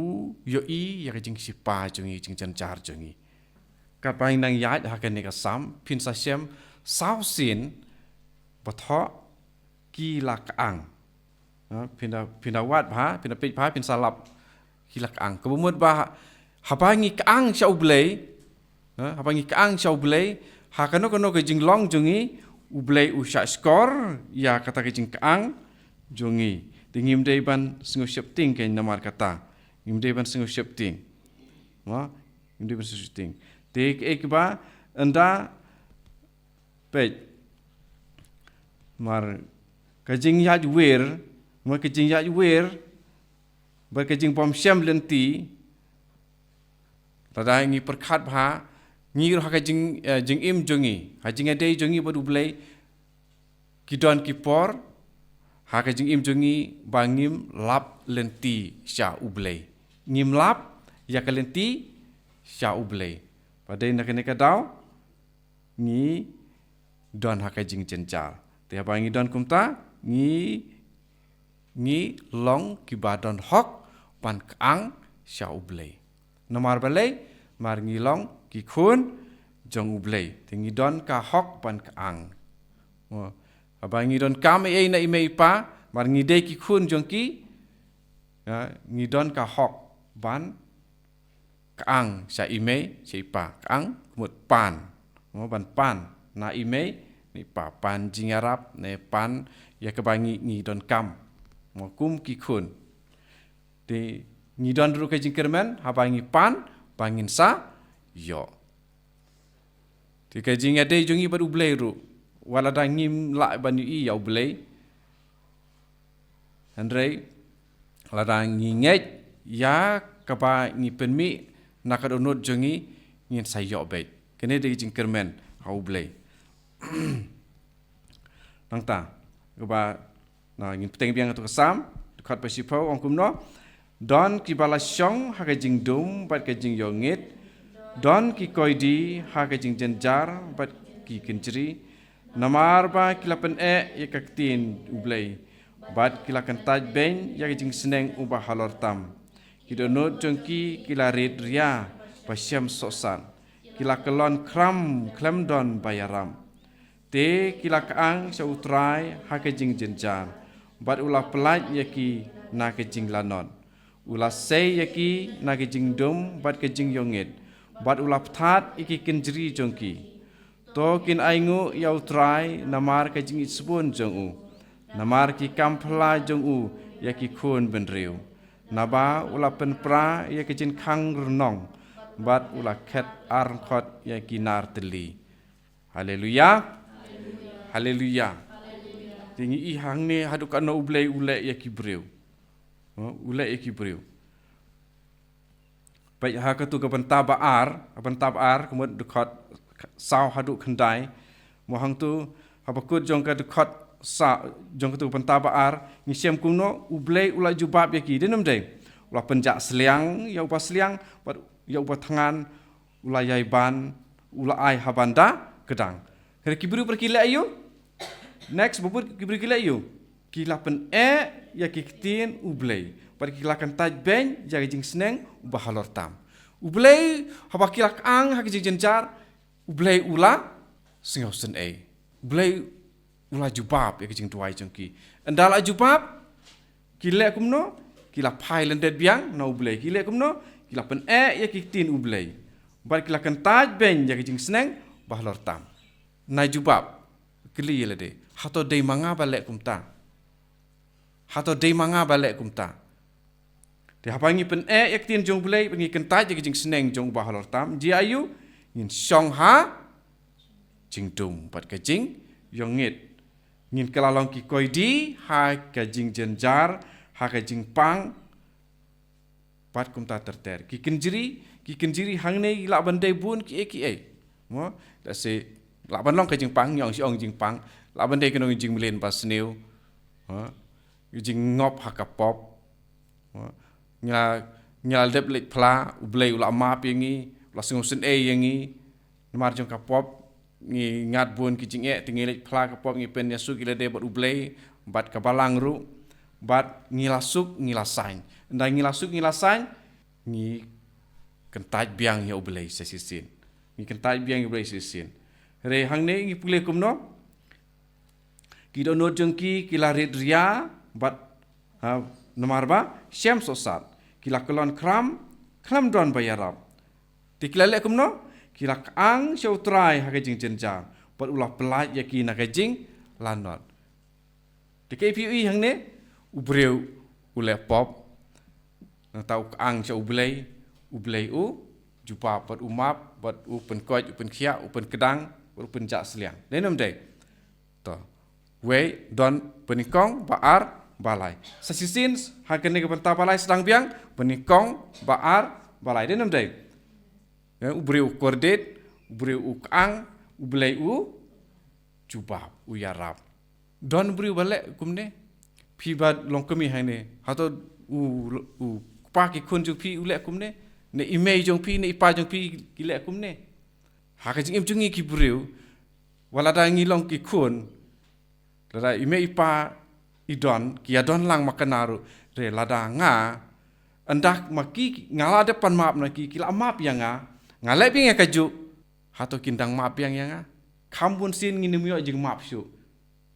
Speaker 1: yo i ya jing sipa jongi jing jan jar jongi ka pai nang ya ha kan ne ka sam pin sa sem sau sin batho ki la kaang pina wat ba pina pe ba pin salap ki la kaang kebumut ba habangi kaang sya ublei habangi kaang sya ublei ha kano ke jing long jongi ublei u sya skor ya kata ke jing kaang jongi tingim dei ban singo syap ting ke namar kata ngim dei ban singo syap ting ngim dei ban singo syap ting te ek ba anda pe mar kajing ya wer mar kajing ya wer bar kajing pom syam lenti tada ngi perkhat bha ngi ro kajing jing im jongi hajing ade jongi badu blai kidon kipor ha kajing im jongi bangim lap lenti sya ublei ngim lap ya kalenti sya ublei padai nak ne kadau ngi don ha kajing cencal te apa ngi don kumta ngi long kibadon hok pan kaang sya ublei nomar balai mar ngi long ki khun jong ublei te ngi don ka hok pan kaang apa ngi don kam e na imei pa mar ngi de ki khun jong ki ngi don ka hok ban kaang sya imei sya pa kaang mut pan ban pan na imei ni pa pan jing arab ne pan ya kebangi ngi don kam mo kum ki khun te ngi don ru ke jing kermen ha bangi pan bangin sa yo te ke jing ade jongi baru blai ru wala da ngim la ban i ya blai andre la da ngi nget ya kapa ngi penmi nakadonot jongi ngin sa yo be kene de jing kermen ha blai tangta kapa na ngin peteng biang tu kesam dekat pasipau ong kumno don ki bala syong ha ka jing dum bat ka jing yongit don ki koidi ha ka jing jenjar bat ki kenjri namar ba kilapen ya ka tin ublei bat kilakan taj ben ya ka jing seneng ubah halor tam kidonot jongki kilarit ria pasyam sosan kilakelon kram klemdon bayaram te kilakaang sa utrai ha ka jing jenjar bat ulah pelaj yaki na ka jing lanon ulah sei yaki na ka jing dum bat ka jing yongit bat ulah pthat iki kenjri jongki to kin aingu ya utrai namar ka jing isbun jongu namar ki kampla jongu yaki khun benriu naba ulah penpra yaki jin khang rnong bat ulah khet arkhot yaki nar teli haleluya haleluya tingi i hang ne hadu kana ublei ule ya kibreu ule ya kibreu bai ha ka tu ka bantabar kemudian dekat saw hadu khandai mo hang tu habakut jong ka dekat sa jong ka tu bantabar ni siam kuno ublei ula jubab ya ki denum dei ula penjak seliang ya upa seliang ya upa tangan ula yaiban ula ai habanda kedang hari kibreu perkile ayu next bubur kibri kila yu kilapan ya kiktin ublei par kilakan taj ben ya jing sneng ubahalor tam ublei haba kilak ang ha jing jenjar ublei ula singau sen ublei ula jubab ya jing tuai jongki andala jubab kile kumno kila pai lendet biang na ublei kile kumno kilapan ya kiktin ublei par kilakan taj ben ya jing sneng bahalor tam na jubab kili yelede hato dei manga balek kumta hato dei manga balek kumta te hapangi pen yak tin jong bulai pengi kentaj ke jing seneng jong bahalor tam ji ayu ngin song ha jing dum pat ke jing yongit ngin kalalong ki koidi ha ke jing jenjar ha ke jing pang pat kumta terter ki kenjiri hangne la bandai bun ki mo da se la ban long ke jing pang yong si ong jing pang la ban dei kenong jing milen pas new jing ngop hakapop nya dep let pla ublei ula ma pingi la singo sen yangi namar jong kapop ngi ngat bun ki jing tingilik phla kapop ngi pen yasu ki lede bat ublei bat kabalang ru bat ngilasuk ngilasain ndai ngilasuk ngilasain ngi kentaj biang ya ublei sesisin ngi kentaj biang ublei sesisin re hangne ngi pule kumno ki do not jong ki larit ria bat namar ba syam sosat kila kelon kram don bayarap tiklalek kumno kila ang syautrai hakajing jenjang pat ulah pelaj yaki nakajing lanot tikai piui hang ne ubreu ule pop na tau ang sya ublei u jupa pat umap pat u penkoj u penkhia u penkedang u penjak seliang denom dei to we don penikong baar balai sasisin hakane ke penta balai sedang biang penikong baar balai denom dei ubreu kordet ubreu ang ublei u jubab u yarab don ubreu balek kumne pi bad long kemi hane hato u pa ki kun ju pi ulek kumne ne imei jong pi ne ipa jong pi kilek kumne ha ka jing jungi ki breu wala da ngi long ki kun lada imei ipa idon ki adon lang makanaru re lada nga andak maki ngala depan map na ki kila map yang ngalai ping ya kaju hato kindang map yang kambun sin ngi nimyo jing map syu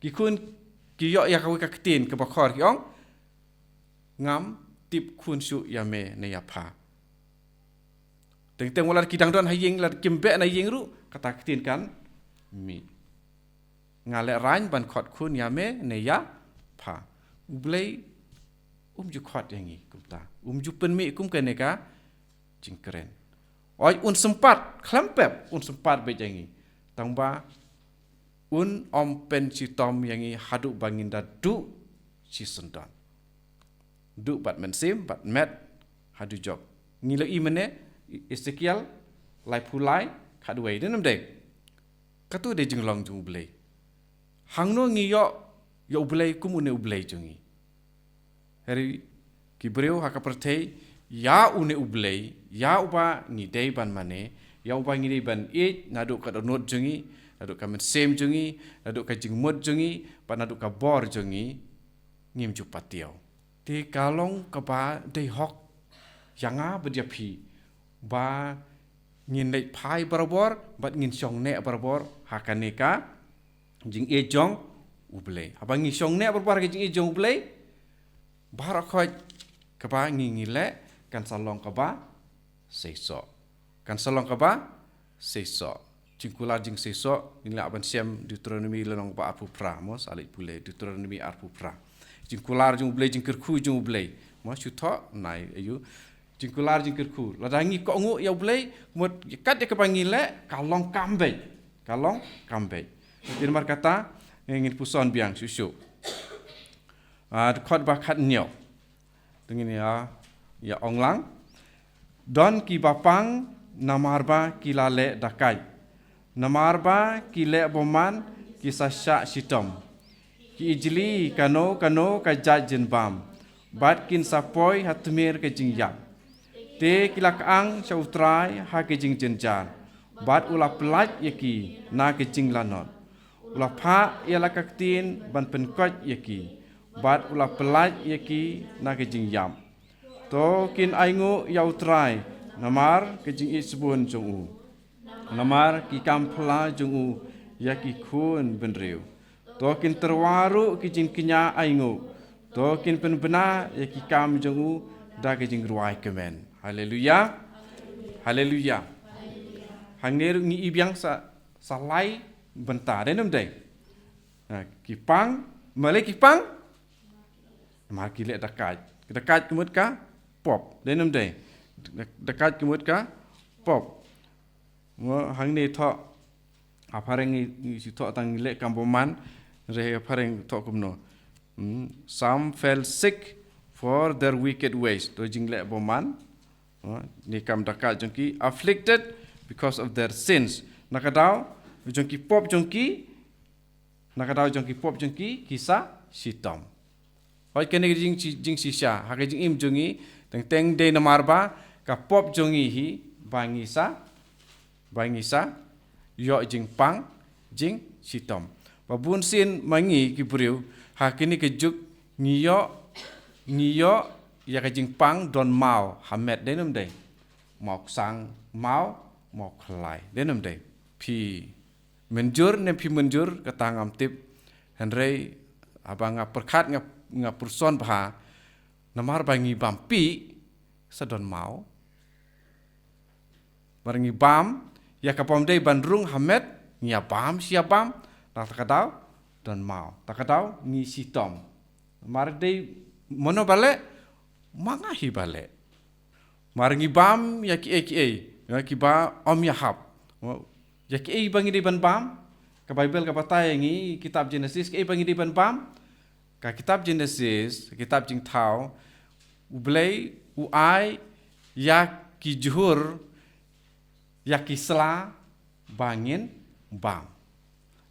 Speaker 1: ki kun ki yo ya kawi ka ketin ke bakor ki ong ngam tip kun syu ya me ne ya pha teng wala kidang don haying la kimbe na ying ru kata ketin kan mi ngale rain ban khot kun ya me ne ya pha ublei ju khot yangi kumta ju pen mi kum kene ka jingkeren oi un sempat klempep un sempat be yangi tangba un om pen si tom yangi hadu banginda du si sendan du bat mensim bat met hadu job ngilo imene Ezekiel lai pulai khadwei denam de katu de jinglong jung ublei hangno ngi yo ublei kumune ublei jungi hari kibreu hakapertei ya une ublei ya uba ngi dei ban mane ya uba ngi dei ban e nadu ka donot jungi nadu ka mensem jungi nadu ka jingmot jungi pa nadu ka bor jungi ngim ju patio te kalong ka ba dei hok yanga berjapi ba ngin lei phai barabor bat ngin song ne barabor hakaneka jing e jong ublei abang ngi song ne barabor ke jing e jong ublei barakhoj ka ba ngi le kan salong ka ba seiso kan salong ka ba seiso jingkula jing seiso ni la ban siam Deuteronomy lenong ba apu pra mos alik pule Deuteronomy apu pra jingkular jing ublei jing kerku jing ublei mos chuto nai ayu jingkular jingkerku ladangi ko ngu ya ublei mut kat ya kepangi le kalong kambej firman kata ngin puson biang susu khot ba khat nyo dengan ya onglang don ki bapang namarba ki lale dakai namarba ki le boman ki sasya sitom ki ijli kano ka jajin bam bat kin sapoi hatmir ke jingyam te kilak ang sautrai ha ke jing jenjan bat ula pelaj yaki na ke jing lanot ula pha yala kaktin ban penkoj yaki bat ula pelaj yaki na ke jing yam to kin aingu yautrai namar ke jing isbun jungu namar ki kampla jungu yaki kun benreu to kin terwaru ke jing kinya aingu to kin penbena yaki kam jungu da ke jing ruai kemen haleluya haleluya hangner ngi ibiang salai bentar denem dei kipang male kipang ma kile dekat kemut ka pop denem dei dekat kemut ka pop mo hangne tho apareng ngi si tho tang le kamboman re apareng tho kumno some fell sick for their wicked ways to jingle boman ni kam dakat jongki afflicted because of their sins nakadau jongki pop jongki kisah sitom hoi kene jing sisha ha jing im jongi teng de namarba ka pop jongi hi bangisa yo jing pang jing sitom. Babun sin mangi kibriu hakini kejuk ngiyo ya ka jing pang don mau hamet denum dei. Mau sang mau khlai denum dei. Pi menjur ne pi menjur katangam tip henrei abanga perkat nga purson bha namar bangi bampi sadon mau barangi bam ya kapom dei bandrung hamet nya bam sia bam takadau don mau takadau ni sitom mar dei mono bale mangahi bale marangi bam ya ki ba om ya hab ya ki bangi dei ban bam ka Bible ka batai ngi kitab Genesis ki bangi dei ban bam ka kitab Genesis kitab jing thau ublei uai ya ki juhur ya ki sela bangin bam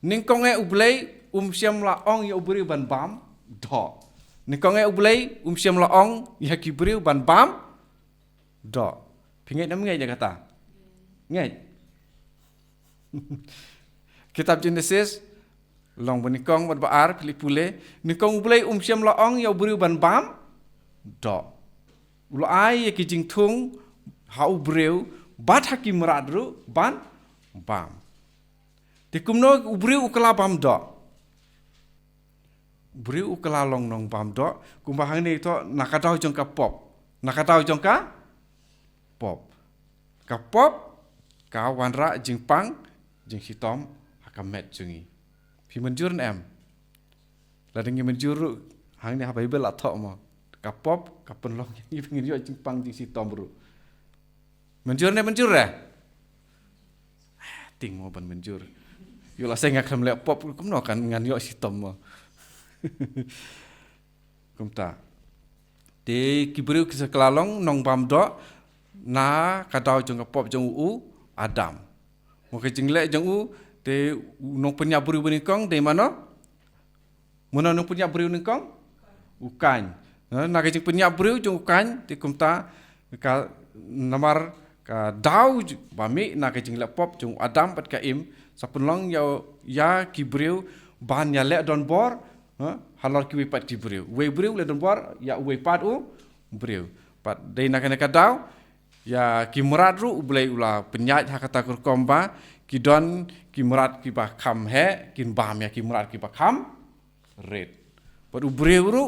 Speaker 1: ningkonge ublei siam laong ya ubri ban bam do ningkonge ublei siam laong ya ki bri ban bam do pingai nam ngai ja kata ngai kitab Genesis long benikong ban baar pilipule nikong ublei siam laong ya ubri ban bam do ulo ai ya ki jing thung ha ubreu bat hakim radru ban bam tikumno ubriu ukala bam do ubriu ukala long nong bam do kumbahang ni to nakatau jong ka pop ka pop ka wanra jing pang jing hitom hakamet jungi pi menjur em ladengi menjur hang ni ha Bible la tho mo ka pop ka penlong ni pengin yo jing pang jing hitom bro menjur ting mo ban menjur yo la senga kam le pop kum no kan ngan yo sitom mo kum ta de kibriu kisa klalong nong bam do na kadau jong pop jong u adam mo ke jingle jong u de nong penya bru benikong de mano mono nong penya bru benikong ukan na ke jing penya bru jong ukan de kum ta ka namar ka dau bami na ka jing lapop jung adam pat ka im sapunlong ya kibriu ban ya le don bor halor ki pat kibriu we briu le don bor ya we pat u briu pat dei na ka dau ya ki murat ru ublei ula penyaj hakata kur komba ki don ki murat ki ba kham he kin bam ya ki murat ki ba kham red pat u briu ru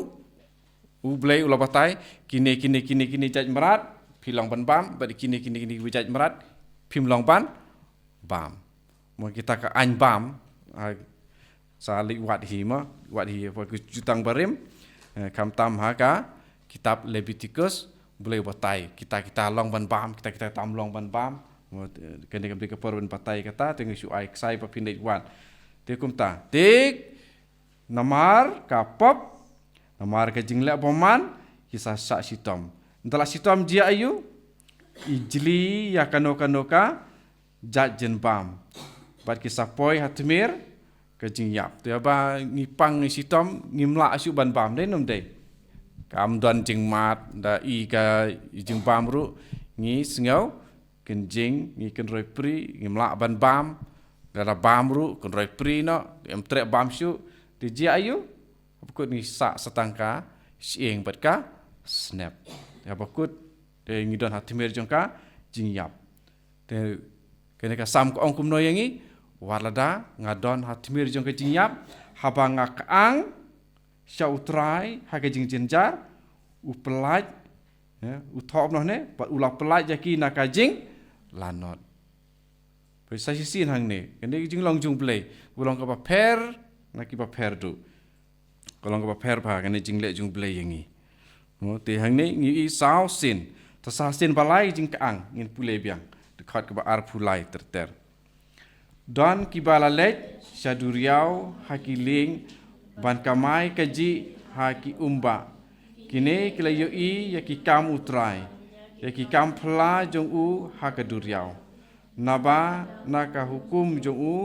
Speaker 1: ublei ula batai kini jaj murat pilong ban bam badi kini bijaj merat pim long ban bam mo kita ka an bam sali wat hi apa jutang barim kam tam ha ka kitab Leviticus boleh batai kita long ban bam kita tam long ban bam kene kam ke porban batai kata tengi su ai sai pa pindai wan te kum ta tik namar ka pop namar ka jingle boman kisah sa sitom entahlah sitom dia ayu ijli ya kanoka jajen bam bat kisapoi hatmir ke jingyap tu ba ngipang ni sitom ngimla asu ban bam dei nom dei kam don jing mat da i ka jing bam ru ngi sngau ken jing ngi ken roi pri ngimla ban bam da bam ru ken roi pri no em tre bam su ti dia ayu apakut ni sa setangka sieng bat ka snap ya bakut de ngidon hatimir jongka jingyap de kene ka sam ko ongkum no yangi warlada ngadon hatimir jongka jingyap habanga kaang sautrai haga jing jenjar upelaj ya utop no ne pat ulah pelaj jaki naka jing lanot pesa sisin hang ne kene jing long jung play ulong ka ba per naki ba per du kolong ka ba per ba kene jing le jung play yangi no te hang ne ngi sao sin ta sa sin balai jing kaang ngin pule biang dekat ke ba ar pulai terter don kibala lej saduriau hakiling ban kamai kaji haki umba kini kelayo i yaki kam utrai yaki kam pla jong u hakaduriau naba naka hukum jong u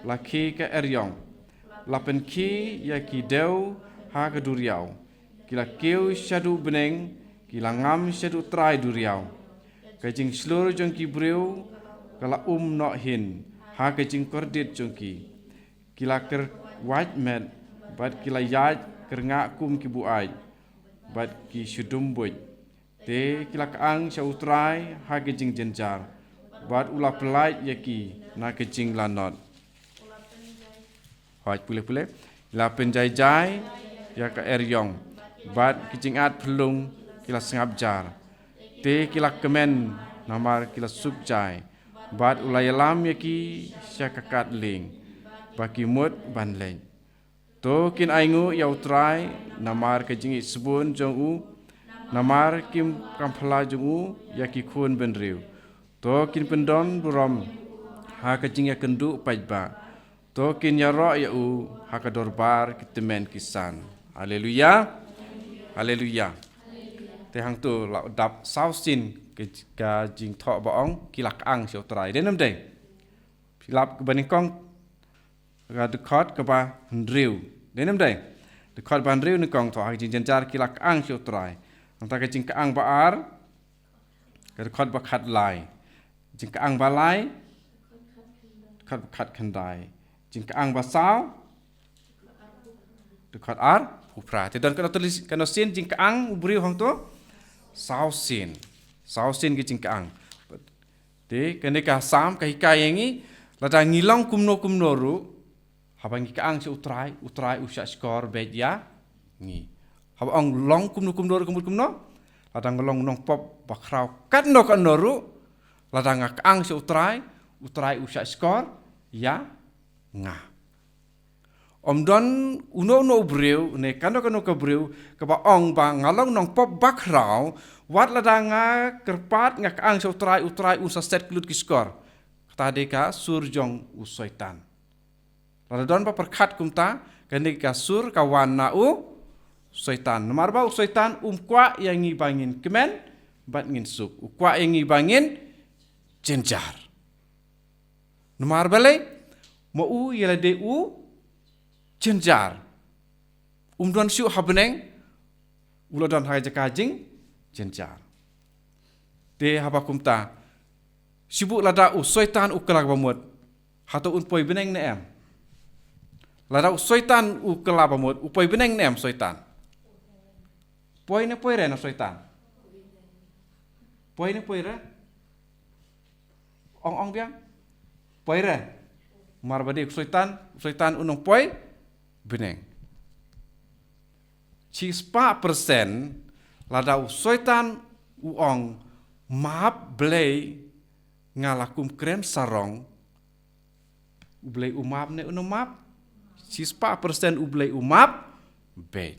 Speaker 1: laki ka eryong lapen ki yaki deu hakaduriau kila keu syadu beneng kila ngam syadu trai duriau kajing seluruh jong kibriu kala no hin ha ke jing kordit jongki kila ker white mat bat kila yaj kerngak kum ki buai bat ki shudum boy te kila kaang shautrai ha ke jing jenjar bat ulah pelai yaki na ke jing lanot hoj pule la penjai ya ka eryong bat kijing at pelung kila sengap jar te kila kemen namar kila subjai bat ulai lam yaki syakakat ling baki mut ban leng to kin aingu yau trai namar kijing sebun jong u namar kim kampla jong u yaki kun ben riu to kin pendon buram ha kijing ya kendu pajba to kin yaro ya u ha ka dorbar kitemen kisan haleluya haleluya te hang tu la dap sau sin ka jing tho baong kilak ang siau trai denam dei pilap ke baning kong ga dekat ke ba ndriu denam dei dekat ban riu ni kong tho ha jing janjar kilak ang siau trai anta ka jing ka ang ba ar ka dekat ba khat lai jing ka ang ba lai dekat khat khandai jing ka ang ba sao dekat ar pupra te don kana tulis kana sin jing ka ang ubriu hang tu sau sin ke jing ka ang te kene ka sam ka hikai yangi lada ngilong kumno ru habang ka ang si utrai usya skor beja ngi habang long kumno ru kumno lada ngelong nong pop bakrau kan no ru lada ngak ang si utrai usya skor ya nga om don uno breu ne kano ka breu ka ba ong ba ngalong nong pop bakrau wat ladanga kerpat ngak ang so utrai usa set klut ki skor tade ka surjong usoitan ladon pa perkhat kumta kani ka sur ka wana u soitan nomar ba usoitan kwa yang ngibangin kemen bat ngin suk kwa yang ngibangin jenjar nomar bale mo u yela de u jenjar don syu habneng ulodon hai jakajing jenjar te haba kumta sibuk lada usoitan ukelak bamut hato unpoi beneng ne em lada usoitan ukelak bamut upoi beneng ne em soitan poi re na soitan poi re ong biang poi re mar badi soitan unong poi beneng 4% lada usoitan uong map blei ngalakum kren sarong ublei umap ne unomap 4% ublei umap be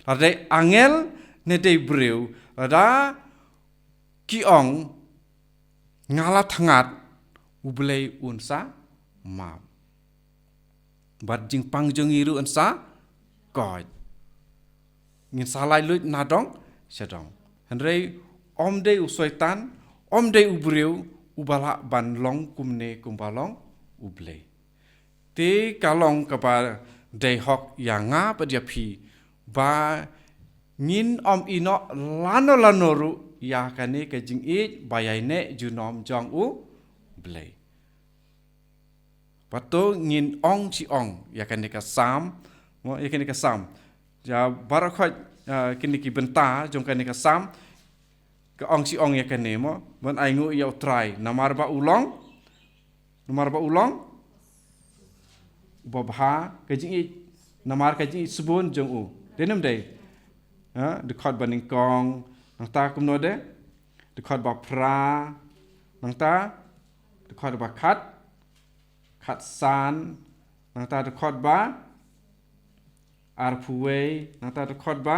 Speaker 1: lada angel ne dei breu lada kiong ngala thangat ublei unsa map bat jing pangjong iru unsa koj ngin salai lut nadong sedong henrei om de usoitan om de ubreu ubala ban long kumne kumbalong uble te kalong kapa de hok yanga pa dia pi ba ngin om ino lanoru ya kane ke jing it bayaine junom jong u ble pato ngin ong si ong ya kane ka sam mo ya kane ka sam ja barakhat kini ki benta jong kani ka sam ka ong si ong ya kani mo ban aingu ya try namar ba ulong babha ka ji namar ka ji subun jong u denam dei de khot baning kong nang ta kumno de khot ba pra nang ta de khot ba khat san nang ta de khot ba ar puwe nang ta khot ba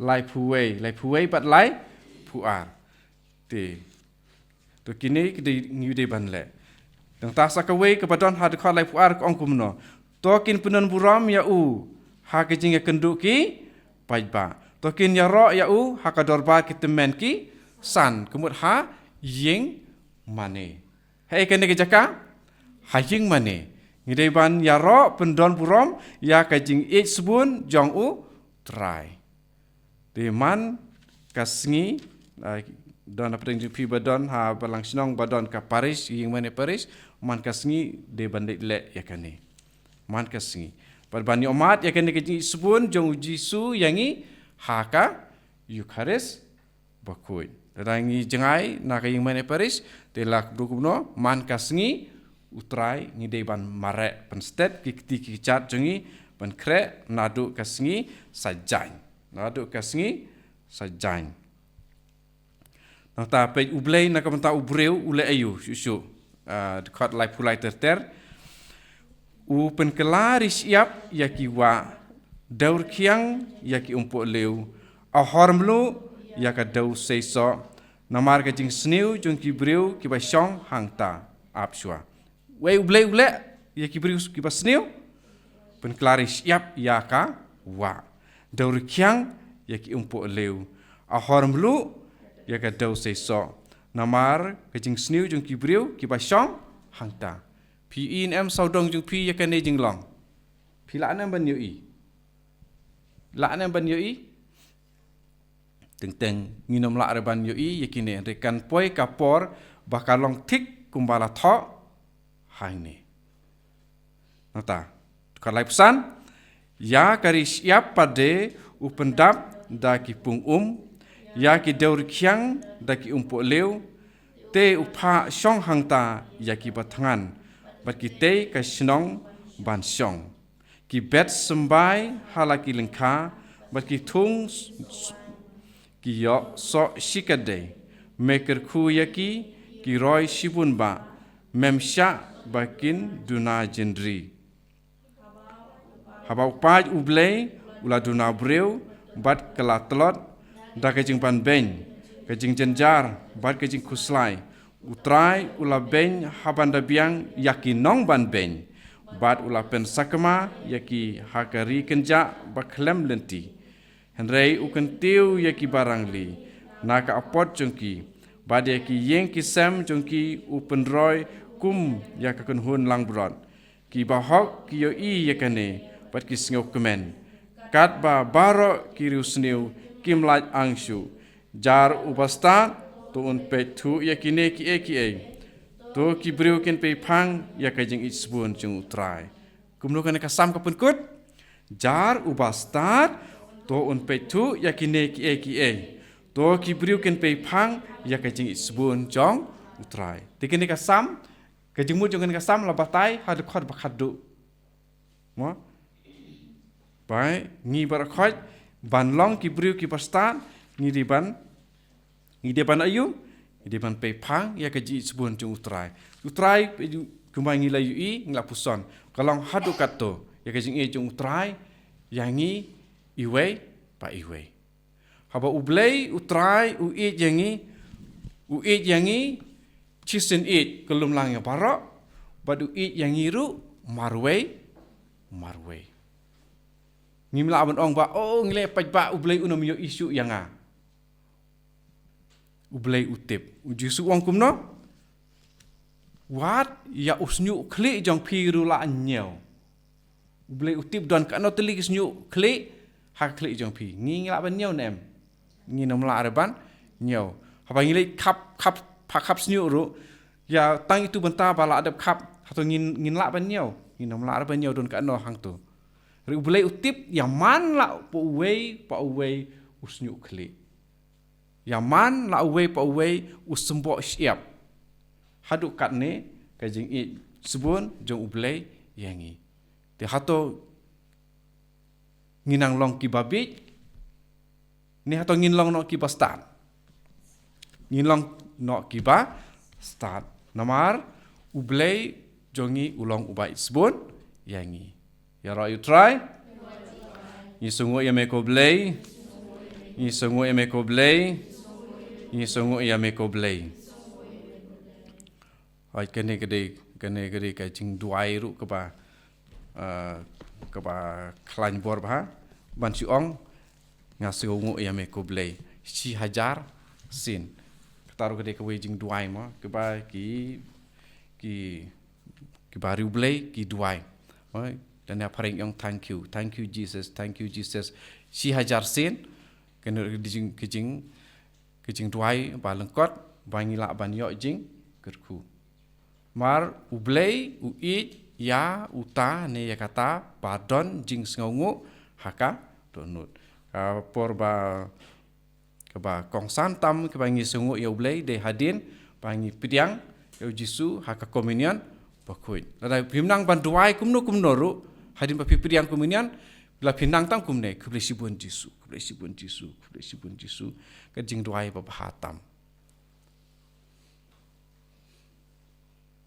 Speaker 1: lai puwe bat lai puar te to kini kidi ngiude ban le nang ta sakawe ke badon ha khot lai puar ko ongkumno to kin punan buram ya u ha ke jinga kenduk ki pajba to kin ya ro ya u ha ka dorba ki temen ki san kemut ha ying mane hai kene ke jaka ha ying mane ngidai ban ya ro pendon burom ya kajing ich sebun jong u try de man kasngi don apa jing pi badon ha balang sinong badon ka Paris ying mane Paris man kasngi de bandit le yakani man kasngi par bani omat yakani ke jing subun jong jisu yangi haka Eucharis bakui rangi jengai na ka ying mane Paris te lak dukubno man kasngi utrai ngi de ban mare penstet ki chat jongi ban kre nadu kasngi sajain nadu kasngi sajain nata pe ublei na kamta ubreu ule ayu susu dekat lai pulai terter u penkelari siap yaki wa daur kiang yaki umpuk leu a hormlu yaka dau seiso namar ka jing sniu jung ki breu ki ba shong hangta apswa we ublei ule yaki breu ki ba sniu penkelari siap yaka wa daur kiang yaki umpuk leu a hormlu yaka dau seiso namar kajing sniu jung ki breu ki ba shong hangta pi in em saudong jung pi yaka ne jing long pi la nan ban yoi la nan ban yoi teng nginom la ban yoi yakine rekan poi kapor bakalong tik kumbala tho haine nata kalai pesan ya kari siap pade upendap da ki pung ya ki daur kiang da ki umpuk leu te upha shong hangta ya ki batangan bat ki te ka snong ban shong ki bet sembai halaki lengka bat ki tung ki yo so shikade meker ku yaki ki roi shibun ba memsha bakin duna jendri haba upaj ublei ula duna breu bat kala telot da kajing ban ben kajing jenjar bat kajing kuslai utrai ula ben habanda biang yaki nong ban ben bat ula pen sakama yaki hakari kenja baklem lenti henrei ukentiu yaki barangli naka apot jongki bat yaki yeng kisem jongki upenroi kum yakakun hun langbrot ki bahok ki yo I yakane bat ki sngok kemen kat ba baro ki rusniu kim laj angshu jar ubasta to un pe thu yakine ki to ki breu ken pe phang yakajing isbun chung utrai kumno kan ka sam ka punkut jar ubasta to un pe thu yakine ki to ki breu ken pe phang yakajing isbun chong utrai tikene ka sam kajing mu jong ka sam la batai hadu khot bakhadu mo bai ngi barakhot ban long ki breu ki pastan ngi di ban ayu ngi di ban pe phang ya ka ji sebun chung utrai kumai ngi la yu I ngla puson kalong hadu kato ya ka jing chung utrai yangi iwe pa iwe haba ublei utrai yangi chisen kelum lang ya barok badu yangi ru marwe ngimla abon ong ba ngile pajba ublei unom yo isu yanga ublei utip ujisu ong kumno wat ya usnyu kli jong piru la anyel ublei utip don kano teli kisnyu kli ha kli jong pi ngila ban nyel nem nginom la arban nyel haba ngile kap snyu ru ya tang itu benta bala adap kap atau ngin la ban nyel nginom la arban nyel don kano hang tu ublei utip yaman la po uwei usnyu kli yaman la uwei po uwei usembok siap haduk katne kajing sebun jong ublei yangi te hato nginang long ki babik ni hato ngin long no ki bastat ngin long no ki ba start namar ublei jongi ulong ubai sebun yangi ya ra you try ni sungu ya meko blei ni sungu ya meko blei ni sungu ya meko blei ai kene gede ka jing duai ru ke ba klan bor ba ban si ong ngasungu ya meko blei si hajar sin taruh gede ke jing duai ma ke ba ki baru blei ki duai dan apa yang thank you Jesus si hajar sin kena kejing jing duai ba lengkot ba ngila ban yo jing kerku mar ublei uit ya uta ne ya kata badon jing sngongu haka donut por ba kongsan tam ke bangi sungu ya ublei de hadin bangi pidiang ya jisu haka komunion bakui lada pimnang ban duai kumno ru hadin ba pidiang komunion la pinang tam kumne kublesi bun jisu ke jing duai ba hatam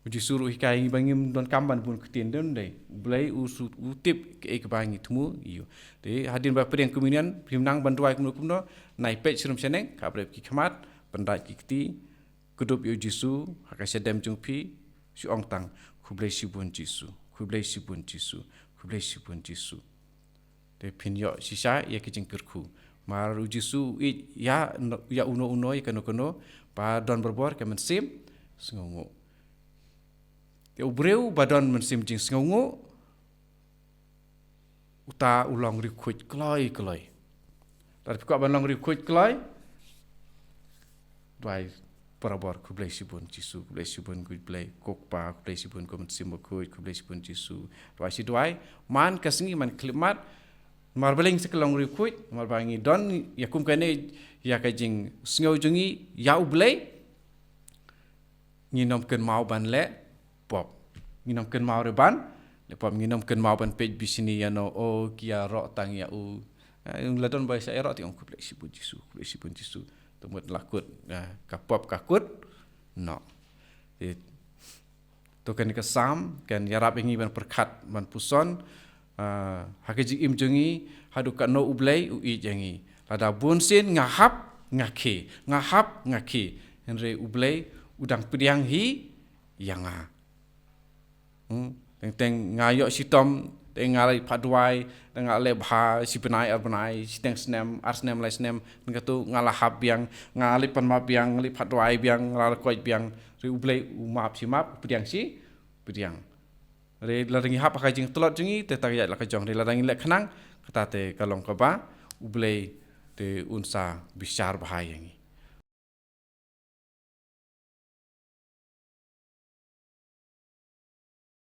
Speaker 1: uji suruh hikai bangi don kamban pun ketin don dei blai usut utip ke bangi temu iyo de hadin ba pedeng komunion pimnang banduai kumno nai pech rum seneng ka brep ki khamat pandai ki kti kudup yo jisu haka sedem jungpi si ong tang kublai sibun jisu de pinyo sisa ya ki jingkerku mar jisu ya uno ya kono pa don berbor ke mensim sngongo te ubreu badon mensim jing sngongo uta ulong rikuit kloi dar piko ban long rikuit kloi dai parabor kublai sibun jisu kublai sibun kublai kokpa kublai sibun ko mensim kublai sibun jisu dai si dai man kasingi man klimat mar beling sekelong rikuit mar bangi don yakum kane ya kajing sngo jungi ya ublei nginom ken mau ban le pop nginom ken mau reban le pop nginom ken mau ban pej bisini ya no o kia ro tang ya u ladon bai sa ro ti ong kublai sibun jisu tumut lakut ka pop kakut no to kan ka sam kan yarap ingi ban perkat ban puson hakaji im jungi haduka no ublei ui jangi lada bunsin ngahap ngaki henre ublei udang pidiang hi yanga teng ngayok sitom teng ngalai padwai teng ngalai bha sipenai arbenai siteng snem arsnem lai snem ngatu ngalahap biang ngali panma biang ngali padwai biang ngal koi biang re ublei umap simap pidiang si pidiang re ladangi hap ka jing telot jungi te tak ya la ka jong re ladangi lek khnang kata te kalong ka ba ublei te unsa bisar bahayangi